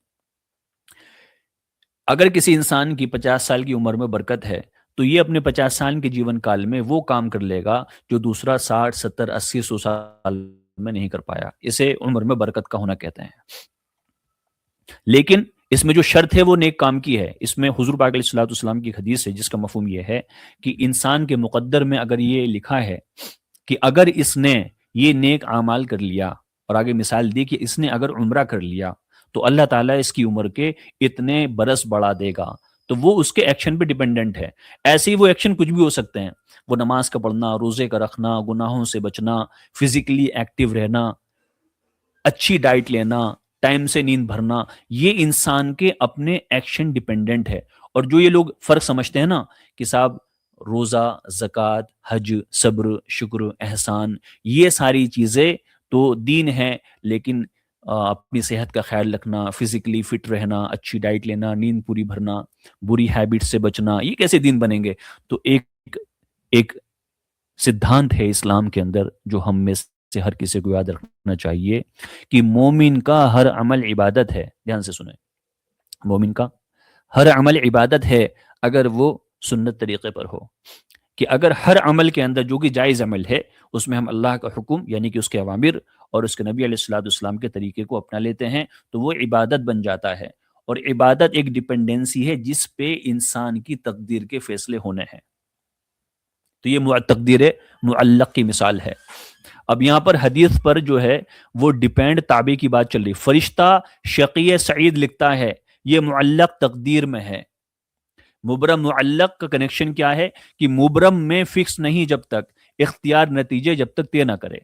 Speaker 1: اگر کسی انسان کی 50 سال کی عمر میں برکت ہے تو یہ اپنے 50 سال کے جیون کال میں وہ کام کر لے گا جو دوسرا 60 70 80 100 سال میں نہیں کر پایا. اسے عمر میں برکت کا ہونا کہتے ہیں. لیکن اس میں جو شرط ہے وہ نیک کام کی ہے. اس میں حضور پاک علیہ الصلوۃ والسلام کی حدیث ہے جس کا مفہوم یہ ہے کہ انسان کے مقدر میں اگر یہ لکھا ہے کہ اگر اس نے یہ نیک اعمال کر لیا, اور آگے مثال دی کہ اس نے اگر عمرہ کر لیا تو اللہ تعالیٰ اس کی عمر کے اتنے برس بڑھا دے گا, تو وہ اس کے ایکشن پہ ڈیپینڈنٹ ہے. ایسے ہی وہ ایکشن کچھ بھی ہو سکتے ہیں, وہ نماز کا پڑھنا, روزے کا رکھنا, گناہوں سے بچنا, فزیکلی ایکٹیو رہنا, اچھی ڈائٹ لینا, ٹائم سے نیند بھرنا, یہ انسان کے اپنے ایکشن ڈیپینڈنٹ ہے. اور جو یہ لوگ فرق سمجھتے ہیں نا کہ صاحب روزہ, زکوٰۃ, حج, صبر, شکر, احسان, یہ ساری چیزیں تو دین ہے, لیکن اپنی صحت کا خیال رکھنا, فزیکلی فٹ رہنا, اچھی ڈائٹ لینا, نیند پوری بھرنا, بری ہیبٹ سے بچنا, یہ کیسے دین بنیں گے؟ تو ایک سدھانت ہے اسلام کے اندر جو ہم میں سے ہر کسی کو یاد رکھنا چاہیے کہ مومن کا ہر عمل عبادت ہے. دھیان سے سنیں, مومن کا ہر عمل عبادت ہے اگر وہ سنت طریقے پر ہو. کہ اگر ہر عمل کے اندر جو کہ جائز عمل ہے اس میں ہم اللہ کا حکم یعنی کہ اس کے اوامر اور اس کے نبی علیہ الصلوۃ والسلام کے طریقے کو اپنا لیتے ہیں تو وہ عبادت بن جاتا ہے. اور عبادت ایک ڈیپینڈنسی ہے جس پہ انسان کی تقدیر کے فیصلے ہونے ہیں. تو یہ تقدیر معلق کی مثال ہے. اب یہاں پر حدیث پر جو ہے وہ ڈیپینڈ تابع کی بات چل رہی. فرشتہ شقی سعید لکھتا ہے, یہ معلق تقدیر میں ہے. مبرم معلق کا کنیکشن کیا ہے کہ مبرم میں فکس نہیں جب تک, اختیار نتیجے جب تک طے نہ کرے.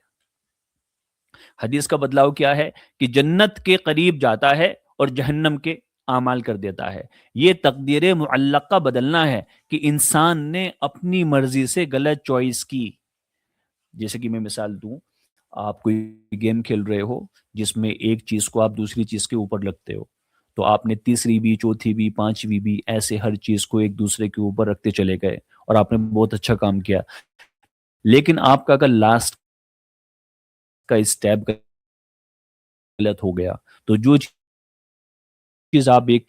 Speaker 1: حدیث کا بدلاؤ کیا ہے کہ جنت کے قریب جاتا ہے اور جہنم کے اعمال کر دیتا ہے. یہ تقدیر معلق کا بدلنا ہے کہ انسان نے اپنی مرضی سے غلط چوائس کی. جیسے کہ میں مثال دوں, آپ کوئی گیم کھیل رہے ہو جس میں ایک چیز کو آپ دوسری چیز کے اوپر رکھتے ہو, تو آپ نے تیسری بھی, چوتھی بھی, پانچویں بھی, ایسے ہر چیز کو ایک دوسرے کے اوپر رکھتے چلے گئے اور آپ نے بہت اچھا کام کیا. لیکن آپ کا اگر لاسٹ کا اسٹیپ غلط ہو گیا تو جو چیز آپ ایک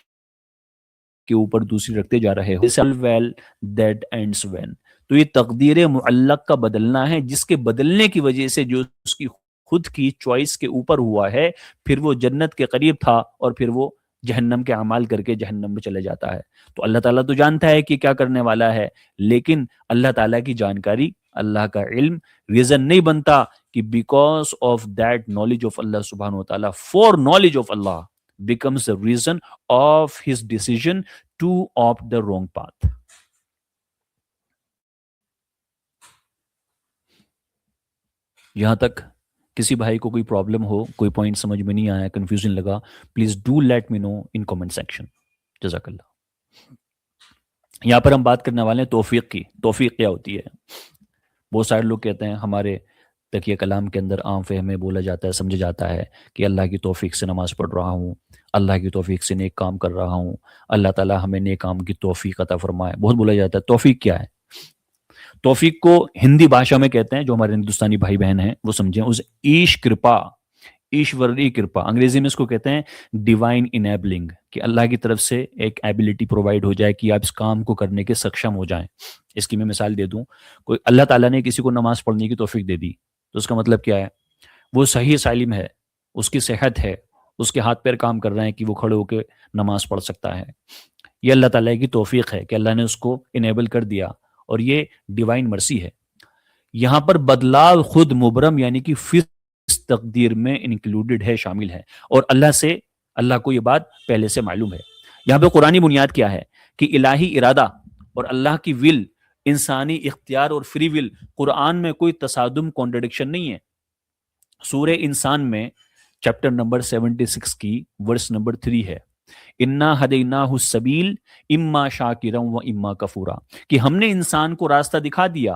Speaker 1: کے اوپر دوسری رکھتے جا رہے ہو, well that ends when. تو یہ تقدیر معلق کا بدلنا ہے جس کے بدلنے کی وجہ سے جو اس کی خود کی چوائس کے اوپر ہوا ہے, پھر وہ جنت کے قریب تھا اور پھر وہ جہنم کے اعمال کر کے جہنم میں چلے جاتا ہے. تو اللہ تعالیٰ تو جانتا ہے کہ کیا کرنے والا ہے, لیکن اللہ تعالیٰ کی جانکاری, اللہ کا علم ریزن نہیں بنتا کہ because of that knowledge of اللہ سبحانہ وتعالیٰ, فور نالج آف اللہ becomes the reason of his decision to opt the wrong path. یہاں تک کسی بھائی کو کوئی پرابلم ہو, کوئی پوائنٹ سمجھ میں نہیں آیا, کنفیوژن لگا, please do let me know in comment section. جزاک اللہ. یہاں پر ہم بات کرنے والے ہیں توفیق کی. توفیق کیا ہوتی ہے؟ بہت سارے لوگ کہتے ہیں ہمارے تکیہ کلام کے اندر عام فہم میں بولا جاتا ہے, سمجھا جاتا ہے کہ اللہ کی توفیق سے نماز پڑھ رہا ہوں, اللہ کی توفیق سے نیک کام کر رہا ہوں, اللہ تعالیٰ ہمیں نیک کام کی توفیق عطا فرمائے. بہت بولا جاتا ہے. توفیق کیا ہے؟ توفیق کو ہندی بھاشا میں کہتے ہیں, جو ہمارے ہندوستانی بھائی بہن ہیں وہ سمجھیں, اس ایش کرپا, ایشوری کرپا, انگریزی میں اس کو کہتے ہیں ڈیوائن انیبلنگ, کہ اللہ کی طرف سے ایک ایبلٹی پرووائڈ ہو جائے کہ آپ اس کام کو کرنے کے سکشم ہو جائیں. اس کی میں مثال دے دوں, کوئی اللہ تعالیٰ نے کسی کو نماز پڑھنے کی توفیق دے دی تو اس کا مطلب کیا ہے؟ وہ صحیح سالم ہے, اس کی صحت ہے, اس کے ہاتھ پیر کام کر رہے ہیں کہ وہ کھڑے ہو کے نماز پڑھ سکتا ہے. یہ اللہ تعالیٰ کی توفیق ہے کہ اللہ نے اس کو انیبل کر دیا, اور یہ ڈیوائن مرسی ہے. یہاں پر بدلاؤ خود مبرم یعنی کہ فکس تقدیر میں انکلوڈڈ ہے, شامل ہے, اور اللہ کو یہ بات پہلے سے معلوم ہے. یہاں پہ قرآنی بنیاد کیا ہے کہ الہی ارادہ اور اللہ کی ول, انسانی اختیار اور فری ول, قرآن میں کوئی تصادم, کانٹرڈکشن نہیں ہے. سورہ انسان میں چیپٹر نمبر 76 کی ورس نمبر 3 ہے, انا ہدیناہ السبیل اما شاکرا و اما کفورا, کہ ہم نے انسان کو راستہ دکھا دیا,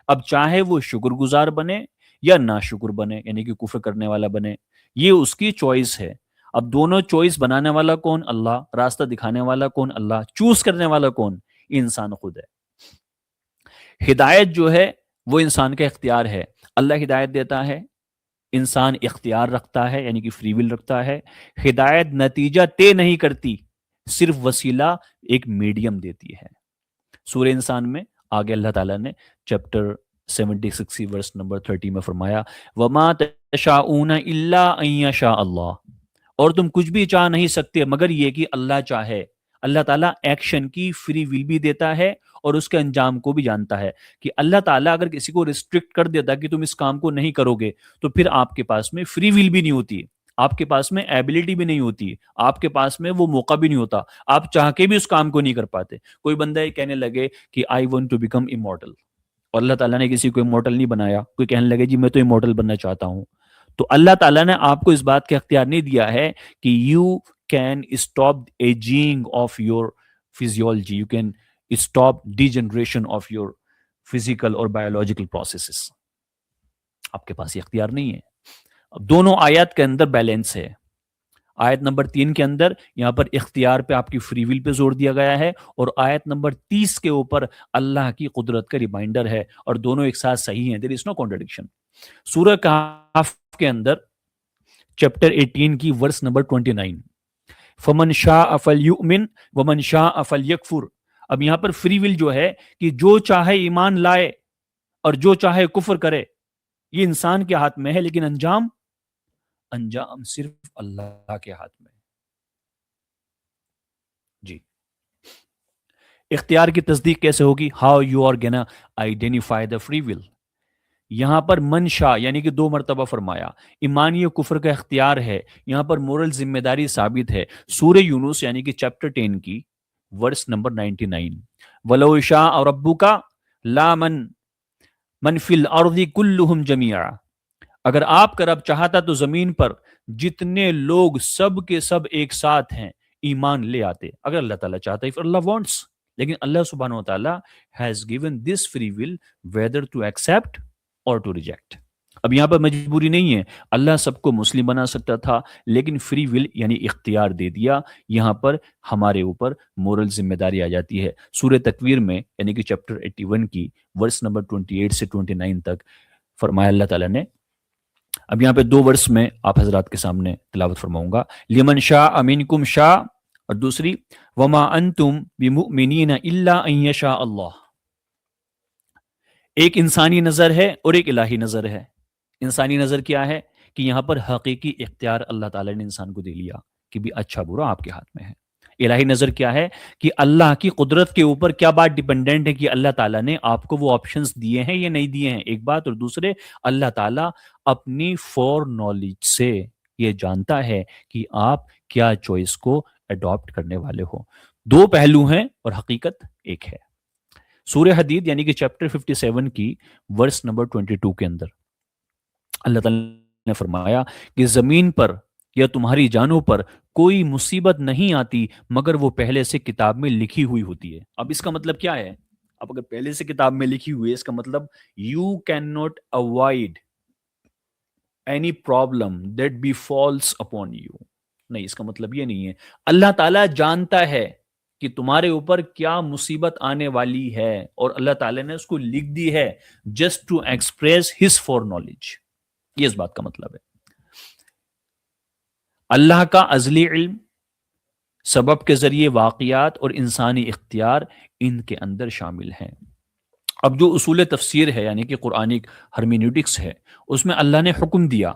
Speaker 1: اب چاہے وہ شکر گزار بنے یا نا شکر بنے، یعنی کہ کفر کرنے والا بنے، یہ اس کی چوائس ہے۔ اب دونوں چوائس بنانے والا کون؟ اللہ۔ راستہ دکھانے والا کون؟ اللہ۔ چوز کرنے والا کون؟ انسان خود ہے۔ ہدایت جو ہے وہ انسان کا اختیار ہے، اللہ ہدایت دیتا ہے، انسان اختیار رکھتا ہے یعنی کہ فری ول رکھتا ہے۔ ہدایت نتیجہ طے نہیں کرتی، صرف وسیلہ ایک میڈیم دیتی ہے۔ سورہ انسان میں آگے اللہ تعالیٰ نے چیپٹر 76 ورس نمبر 30 میں فرمایا وَمَا تَشَاءُونَ إِلَّا أَن يَشَاءَ اللَّهُ، اور تم کچھ بھی چاہ نہیں سکتے مگر یہ کہ اللہ چاہے۔ اللہ تعالیٰ ایکشن کی فری ول بھی دیتا ہے اور اس کے انجام کو بھی جانتا ہے، کہ اللہ تعالیٰ اگر کسی کو ریسٹرکٹ کر دیتا کہ تم اس کام کو نہیں کرو گے تو پھر آپ کے پاس میں فری ول بھی نہیں ہوتی، آپ کے پاس میں ایبلٹی بھی نہیں ہوتی، آپ کے پاس میں وہ موقع بھی نہیں ہوتا، آپ چاہ کے بھی اس کام کو نہیں کر پاتے۔ کوئی بندہ یہ کہنے لگے کہ I want to become immortal, اور اللہ تعالیٰ نے کسی کو امورٹل نہیں بنایا، کوئی کہنے لگے جی میں تو امورٹل بننا چاہتا ہوں، تو اللہ تعالیٰ نے آپ کو اس بات کا اختیار نہیں دیا ہے کہ you can stop ageing of your physiology, you can stop degeneration of your physical اور بایولوجیکل پروسیسز، آپ کے پاس یہ اختیار نہیں ہے۔ اب دونوں آیات کے اندر بیلنس ہے۔ آیت نمبر 3 کے اندر یہاں پر اختیار پہ آپ کی فری ول پہ زور دیا گیا ہے، اور آیت نمبر 30 کے اوپر اللہ کی قدرت کا ریمائنڈر ہے، اور دونوں ایک ساتھ صحیح ہیں، there is no contradiction۔ سورہ کہف کے اندر چیپٹر 18 کی ورس نمبر 29 فمن شاء فلیؤمن ومن شاء فلیکفر، اب یہاں پر فری ول جو ہے کہ جو چاہے ایمان لائے اور جو چاہے کفر کرے، یہ انسان کے ہاتھ میں ہے، لیکن انجام صرف اللہ کے ہاتھ میں۔ جی، اختیار کی تصدیق کیسے ہوگی؟ How you are gonna identify the free will. یہاں پر منشا یعنی کہ 2 مرتبہ فرمایا، ایمانی و کفر کا اختیار ہے، یہاں پر مورل ذمہ داری ثابت ہے۔ سورہ یونس یعنی کہ چیپٹر 10 کی ورس نمبر 99 وَلَوْ شَاءَ رَبُّكَ لَا مَنْ فِي الْأَرْضِ كُلُّهُمْ جَمِيعًا، اگر آپ کا رب چاہتا تو زمین پر جتنے لوگ سب کے سب ایک ساتھ ہیں ایمان لے آتے، اگر اللہ تعالیٰ چاہتا ہے، if Allah wants، لیکن اللہ سبحانہ و تعالیٰ has given this free will whether to accept or to reject۔ اب یہاں پر مجبوری نہیں ہے، اللہ سب کو مسلم بنا سکتا تھا، لیکن فری ول یعنی اختیار دے دیا، یہاں پر ہمارے اوپر مورل ذمہ داری آ جاتی ہے۔ سورہ تکویر میں یعنی کہ چیپٹر 81 کی ورس نمبر 28 سے 29 تک فرمایا اللہ تعالیٰ نے، اب یہاں پہ 2 ورس میں آپ حضرات کے سامنے تلاوت فرماؤں گا، لمن شاء منکم شاء، اور دوسری وما انتم بمؤمنین الا ان یشاء اللہ۔ ایک انسانی نظر ہے اور ایک الہی نظر ہے۔ انسانی نظر کیا ہے کہ یہاں پر حقیقی اختیار اللہ تعالیٰ نے انسان کو دے لیا کہ بھی اچھا برا آپ کے ہاتھ میں ہے۔ الہی نظر کیا ہے کہ اللہ کی قدرت کے اوپر کیا بات ڈیپینڈنٹ ہے کہ اللہ تعالیٰ نے آپ کو وہ آپشنز دیے ہیں یا نہیں دیے ہیں، ایک بات، اور دوسرے اللہ تعالیٰ اپنی فور نالج سے یہ جانتا ہے کہ آپ کیا چوائس کو اڈاپٹ کرنے والے ہو۔ 2 پہلو ہیں اور حقیقت ایک ہے۔ سورہ حدید یعنی کہ چیپٹر 57 کی ورس نمبر 22 کے اندر اللہ تعالیٰ نے فرمایا کہ زمین پر یا تمہاری جانوں پر کوئی مصیبت نہیں آتی مگر وہ پہلے سے کتاب میں لکھی ہوئی ہوتی ہے۔ اب اس کا مطلب کیا ہے؟ اب اگر پہلے سے کتاب میں لکھی ہوئی ہے، اس کا مطلب you can not avoid any problem that befalls upon you, نہیں، اس کا مطلب یہ نہیں ہے۔ اللہ تعالیٰ جانتا ہے کہ تمہارے اوپر کیا مصیبت آنے والی ہے، اور اللہ تعالیٰ نے اس کو لکھ دی ہے just to express his foreknowledge, یہ اس بات کا مطلب ہے۔ اللہ کا ازلی علم، سبب کے ذریعے واقعات اور انسانی اختیار ان کے اندر شامل ہیں۔ اب جو اصول تفسیر ہے یعنی کہ قرآنک ہرمینیوٹکس ہے، اس میں اللہ نے حکم دیا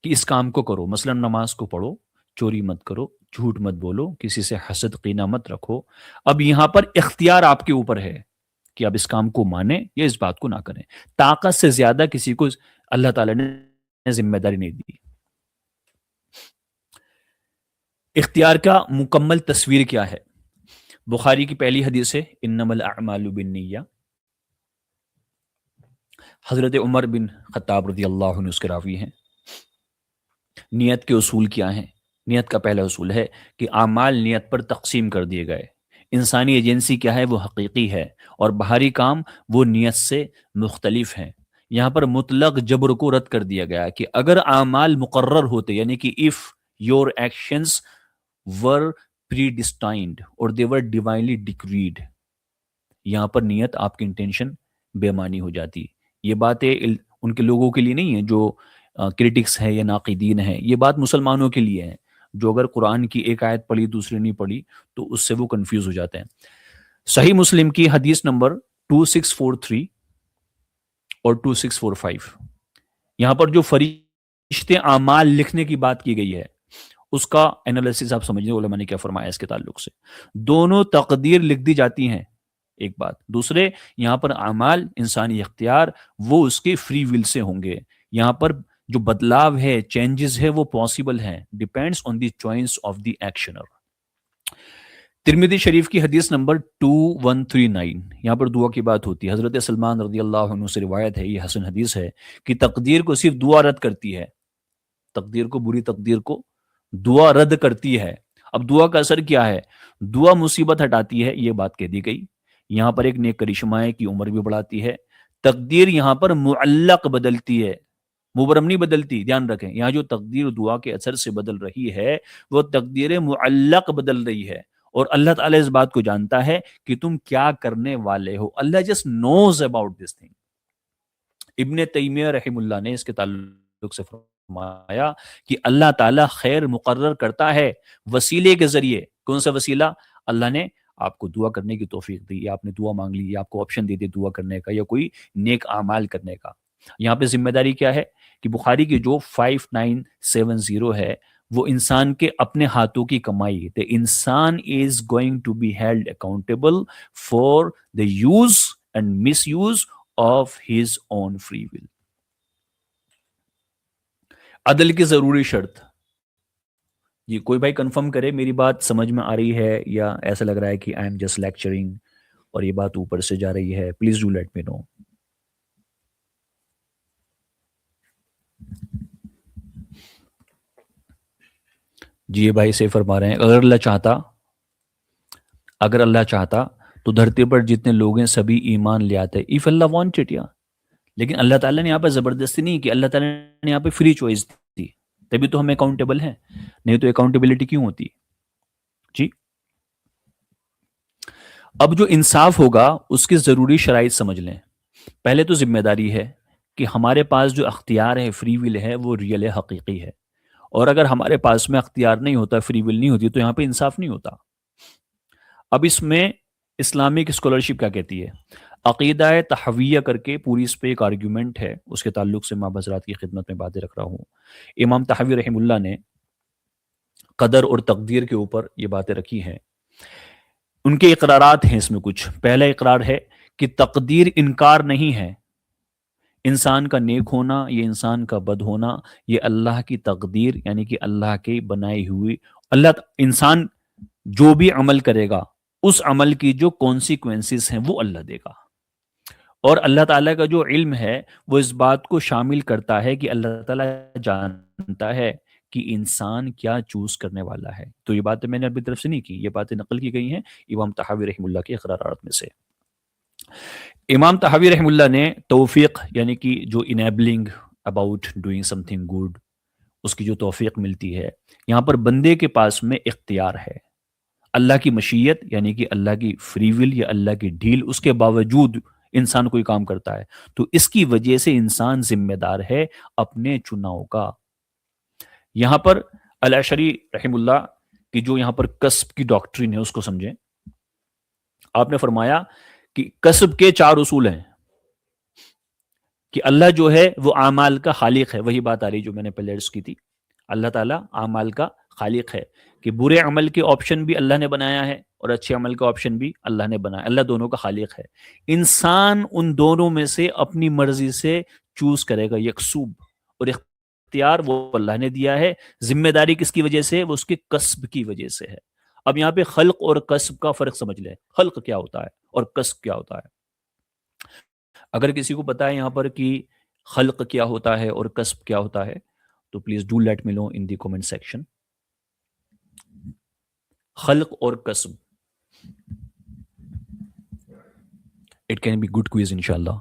Speaker 1: کہ اس کام کو کرو، مثلا نماز کو پڑھو، چوری مت کرو، جھوٹ مت بولو، کسی سے حسد کینہ مت رکھو۔ اب یہاں پر اختیار آپ کے اوپر ہے کہ آپ اس کام کو مانیں یا اس بات کو نہ کریں۔ طاقت سے زیادہ کسی کو اللہ تعالیٰ نے ذمہ داری نہیں دی۔ اختیار کا مکمل تصویر کیا ہے؟ بخاری کی پہلی حدیث ہے انما الاعمال بالنیہ، حضرت عمر بن خطاب رضی اللہ عنہ اس کے راوی ہیں۔ نیت کے اصول کیا ہیں؟ نیت کا پہلا اصول ہے کہ اعمال نیت پر تقسیم کر دیے گئے، انسانی ایجنسی کیا ہے؟ وہ حقیقی ہے، اور باہری کام وہ نیت سے مختلف ہیں۔ یہاں پر مطلق جبر کو رد کر دیا گیا کہ اگر اعمال مقرر ہوتے، یعنی کہ if your actions were predestined or they were divinely decreed، یہاں پر نیت آپ کی انٹینشن بے معنی ہو جاتی۔ یہ باتیں ان کے لوگوں کے لیے نہیں ہے جو کرٹکس ہے یا ناقدین ہیں، یہ بات مسلمانوں کے لیے ہے، جو اگر قرآن کی ایک آیت پڑھی دوسری نہیں پڑھی تو اس سے وہ کنفیوز ہو جاتے ہیں۔ صحیح مسلم کی حدیث نمبر 2643 اور 2645، یہاں پر جو فرشتے اعمال لکھنے کی بات کی گئی ہے اس کا انالیسس آپ سمجھیں علماء نے کیا فرمایا اس کے تعلق سے۔ دونوں تقدیر لکھ دی جاتی ہیں، ایک بات، دوسرے یہاں پر اعمال انسانی اختیار وہ اس کے فری ول سے ہوں گے، یہاں پر جو بدلاو ہے، چینجز ہے، وہ پاسبل ہیں، depends on the choice of the actioner. ترمذی شریف کی حدیث نمبر 2139، یہاں پر دعا کی بات ہوتی ہے۔ حضرت سلمان رضی اللہ عنہ سے روایت ہے، یہ حسن حدیث ہے، کہ تقدیر کو صرف دعا رد کرتی ہے، تقدیر کو، بری تقدیر کو دعا رد کرتی ہے۔ اب دعا کا اثر کیا ہے؟ دعا مصیبت ہٹاتی ہے، یہ بات کہہ دی گئی۔ یہاں پر ایک نیک کرشمہ ہے کہ عمر بھی بڑھاتی ہے۔ تقدیر یہاں پر معلق بدلتی ہے، مبرم نہیں بدلتی، دھیان رکھیں، یہاں جو تقدیر دعا کے اثر سے بدل رہی ہے وہ تقدیر معلق بدل رہی ہے، اور اللہ تعالیٰ اس بات کو جانتا ہے کہ تم کیا کرنے والے ہو۔ اللہ just knows about this thing. ابن تیمیہ رحم اللہ نے اس کے تعلق سے فرمایا کہ اللہ تعالیٰ خیر مقرر کرتا ہے وسیلے کے ذریعے۔ کون سا وسیلہ؟ اللہ نے آپ کو دعا کرنے کی توفیق دی، یا آپ نے دعا مانگ لی، یا آپ کو آپشن دے دی دعا کرنے کا، یا کوئی نیک اعمال کرنے کا۔ یہاں پہ ذمہ داری کیا ہے کہ بخاری کی جو 5970 ہے وہ انسان کے اپنے ہاتھوں کی کمائی ہے۔ انسان is going to be held accountable for the use and misuse of his own free will. عدل کی ضروری شرط، جی کوئی بھائی کنفرم کرے میری بات سمجھ میں آ رہی ہے یا ایسا لگ رہا ہے کہ آئی ایم جسٹ لیکچرنگ اور یہ بات اوپر سے جا رہی ہے؟ پلیز ڈو لیٹ می نو۔ جی یہ بھائی سے فرما رہے ہیں اگر اللہ چاہتا تو دھرتی پر جتنے لوگ ہیں سبھی ایمان لے آتے، اف اللہ وانٹڈ، یا لیکن اللہ تعالیٰ نے یہاں پہ زبردستی نہیں کی، اللہ تعالیٰ نے یہاں پہ فری چوائس دی، تبھی تو ہم اکاؤنٹیبل ہیں، نہیں تو اکاؤنٹیبلٹی کیوں ہوتی؟ جی اب جو انصاف ہوگا اس کی ضروری شرائط سمجھ لیں۔ پہلے تو ذمہ داری ہے کہ ہمارے پاس جو اختیار ہے، فری ول ہے، وہ ریئل ہے، حقیقی ہے، اور اگر ہمارے پاس میں اختیار نہیں ہوتا، فری ول نہیں ہوتی، تو یہاں پہ انصاف نہیں ہوتا۔ اب اس میں اسلامک اسکالرشپ کیا کہتی ہے؟ عقیدہ تحویہ کر کے پوری اس پہ ایک آرگیومنٹ ہے، اس کے تعلق سے میں حضرات کی خدمت میں باتیں رکھ رہا ہوں۔ امام تحوی رحم اللہ نے قدر اور تقدیر کے اوپر یہ باتیں رکھی ہیں۔ ان کے اقرارات ہیں اس میں کچھ۔ پہلا اقرار ہے کہ تقدیر انکار نہیں ہے، انسان کا نیک ہونا یا انسان کا بد ہونا یہ اللہ کی تقدیر، یعنی کہ اللہ کی بنائی ہوئی، انسان جو بھی عمل کرے گا اس عمل کی جو کانسیکوینسز ہیں وہ اللہ دے گا، اور اللہ تعالیٰ کا جو علم ہے وہ اس بات کو شامل کرتا ہے کہ اللہ تعالیٰ جانتا ہے کہ انسان کیا چوز کرنے والا ہے۔ تو یہ باتیں میں نے اپنی طرف سے نہیں کی، یہ باتیں نقل کی گئی ہیں امام تحاوی رحم اللہ کے اقرارات میں سے۔ امام تحاوی رحم اللہ نے توفیق، یعنی کہ جو enabling about doing something good, اس کی جو توفیق ملتی ہے، یہاں پر بندے کے پاس میں اختیار ہے۔ اللہ کی مشیت یعنی کہ اللہ کی فری ول یا اللہ کی ڈھیل، اس کے باوجود انسان کوئی کام کرتا ہے تو اس کی وجہ سے انسان ذمہ دار ہے اپنے چناؤ کا۔ یہاں پر الاشعری رحم اللہ کی جو یہاں پر کسب کی ڈاکٹرین ہے اس کو سمجھیں۔ آپ نے فرمایا کہ کسب کے 4 اصول ہیں، کہ اللہ جو ہے وہ اعمال کا خالق ہے، وہی بات آ رہی جو میں نے پہلے عرض کی تھی، اللہ تعالیٰ اعمال کا خالق ہے، کہ برے عمل کے آپشن بھی اللہ نے بنایا ہے اور اچھے عمل کا آپشن بھی اللہ نے بنایا، اللہ دونوں کا خالق ہے۔ انسان ان دونوں میں سے اپنی مرضی سے چوز کرے گا، یکسوب، اور اختیار وہ اللہ نے دیا ہے۔ ذمہ داری کس کی وجہ سے؟ وہ اس کے کسب کی وجہ سے ہے۔ اب یہاں پہ خلق اور کسب کا فرق سمجھ لیں، خلق کیا ہوتا ہے اور کسب کیا ہوتا ہے۔ اگر کسی کو پتا ہے یہاں پر کہ خلق کیا ہوتا ہے اور کسب کیا ہوتا ہے تو please do let me know in the comment section. خلق اور کسب، It can be good quiz inshallah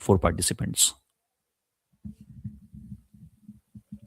Speaker 1: for participants.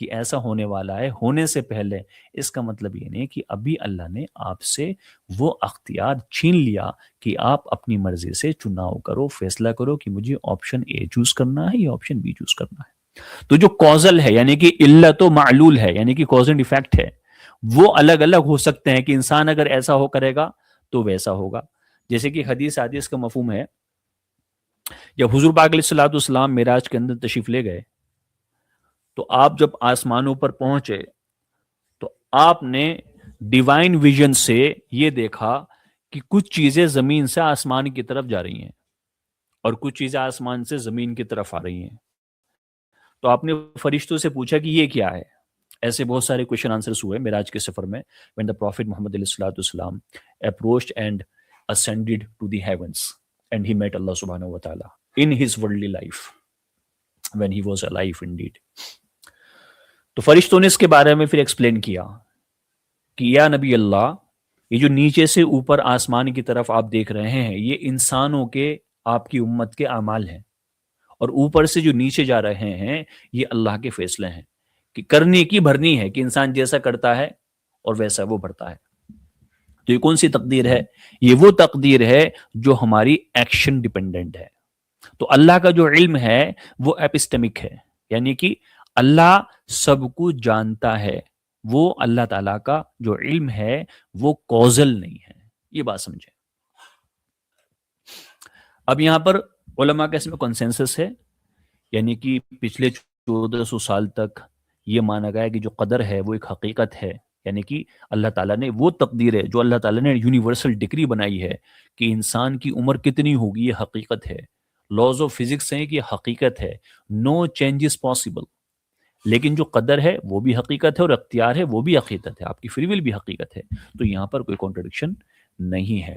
Speaker 1: کہ ایسا ہونے والا ہے ہونے سے پہلے، اس کا مطلب یہ نہیں کہ ابھی اللہ نے آپ سے وہ اختیار چھین لیا کہ آپ اپنی مرضی سے چناؤ کرو، فیصلہ کرو کہ مجھے آپشن اے چوز کرنا ہے یا آپشن بی چوز کرنا ہے۔ تو جو کوزل ہے یعنی کہ علت و معلول ہے، یعنی کہ کوز اینڈ ایفیکٹ ہے، وہ الگ الگ ہو سکتے ہیں کہ انسان اگر ایسا ہو کرے گا تو ویسا ہوگا۔ جیسے کہ حدیث کا مفہوم ہے، جب حضور پاک علیہ الصلوۃ والسلام معراج کے اندر تشریف لے گئے تو آپ جب آسمانوں پر پہنچے تو آپ نے ڈیوائن ویژن سے یہ دیکھا کہ کچھ چیزیں زمین سے آسمان کی طرف جا رہی ہیں اور کچھ چیزیں آسمان سے زمین کی طرف آ رہی ہیں۔ تو آپ نے فرشتوں سے پوچھا کہ یہ کیا ہے؟ ایسے بہت سارے کوشچن آنسرز ہوئے معراج کے سفر میں، when the prophet محمد علیہ الصلوۃ والسلام approached and ascended to the heavens and he met Allah subhanahu wa ta'ala in his worldly life when he was alive indeed۔ تو فرشتوں نے اس کے بارے میں پھر ایکسپلین کیا کہ یا نبی اللہ، یہ جو نیچے سے اوپر آسمان کی طرف آپ دیکھ رہے ہیں یہ انسانوں کے، آپ کی امت کے اعمال ہیں، اور اوپر سے جو نیچے جا رہے ہیں یہ اللہ کے فیصلے ہیں کہ کرنے کی بھرنی ہے، کہ انسان جیسا کرتا ہے اور ویسا وہ بھرتا ہے۔ تو یہ کون سی تقدیر ہے؟ یہ وہ تقدیر ہے جو ہماری ایکشن ڈیپینڈنٹ ہے۔ تو اللہ کا جو علم ہے وہ ایپسٹمک ہے، یعنی کہ اللہ سب کچھ جانتا ہے، وہ اللہ تعالیٰ کا جو علم ہے وہ کوزل نہیں ہے۔ یہ بات سمجھیں۔ اب یہاں پر علماء کا اس میں کنسنسس ہے، یعنی کہ پچھلے 1400 سال تک یہ مانا گیا کہ جو قدر ہے وہ ایک حقیقت ہے، یعنی کہ اللہ تعالیٰ نے وہ تقدیر ہے جو اللہ تعالیٰ نے یونیورسل ڈگری بنائی ہے کہ انسان کی عمر کتنی ہوگی یہ حقیقت ہے۔ لاز آف فزکس ہیں کہ یہ حقیقت ہے، نو چینجز پاسبل۔ لیکن جو قدر ہے وہ بھی حقیقت ہے اور اختیار ہے وہ بھی حقیقت ہے، آپ کی فری ول بھی حقیقت ہے۔ تو یہاں پر کوئی کانٹرڈکشن نہیں ہے۔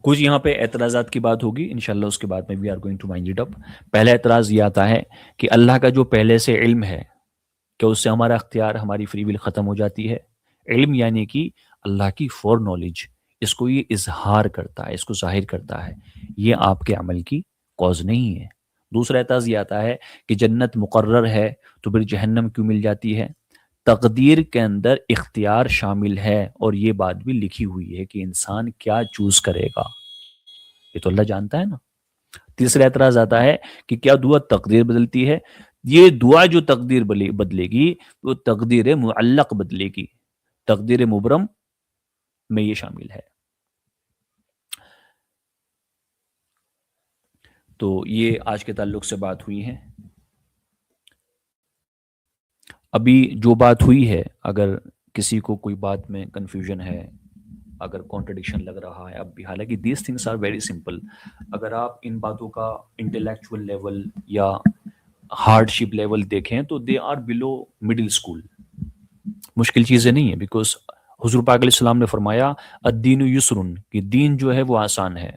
Speaker 1: کچھ یہاں پہ اعتراضات کی بات ہوگی انشاءاللہ، اس کے بعد میں we are going to wind it up. پہلا اعتراض یہ آتا ہے کہ اللہ کا جو پہلے سے علم ہے کہ اس سے ہمارا اختیار، ہماری فری ول ختم ہو جاتی ہے۔ علم یعنی کہ اللہ کی فور نالج، اس کو یہ اظہار کرتا ہے، اس کو ظاہر کرتا ہے، یہ آپ کے عمل کی کوز نہیں ہے۔ دوسرا اعتراض یہ آتا ہے کہ جنت مقرر ہے تو پھر جہنم کیوں مل جاتی ہے؟ تقدیر کے اندر اختیار شامل ہے، اور یہ بات بھی لکھی ہوئی ہے کہ انسان کیا چوز کرے گا، یہ تو اللہ جانتا ہے نا۔ تیسرا اعتراض آتا ہے کہ کیا دعا تقدیر بدلتی ہے؟ یہ دعا جو تقدیر بدلے گی وہ تقدیر معلق بدلے گی، تقدیر مبرم میں یہ شامل ہے۔ تو یہ آج کے تعلق سے بات ہوئی ہے۔ ابھی جو بات ہوئی ہے، اگر کسی کو کوئی بات میں کنفیوژن ہے، اگر کانٹرڈکشن لگ رہا ہے اب بھی، حالانکہ these things are very simple, اگر آپ ان باتوں کا انٹلیکچوئل لیول یا ہارڈ شپ لیول دیکھیں تو they are below middle school, مشکل چیزیں نہیں ہیں، بیکاز حضور پاک علیہ السلام نے فرمایا الدین یسرن، کہ دین جو ہے وہ آسان ہے۔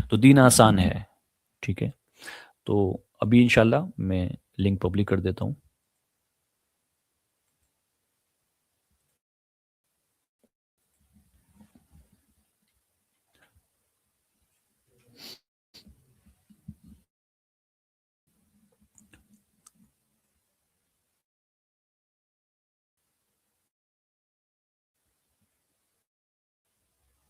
Speaker 1: تو دین آسان ہے، ٹھیک ہے۔ تو ابھی انشاءاللہ میں لنک پبلک کر دیتا ہوں۔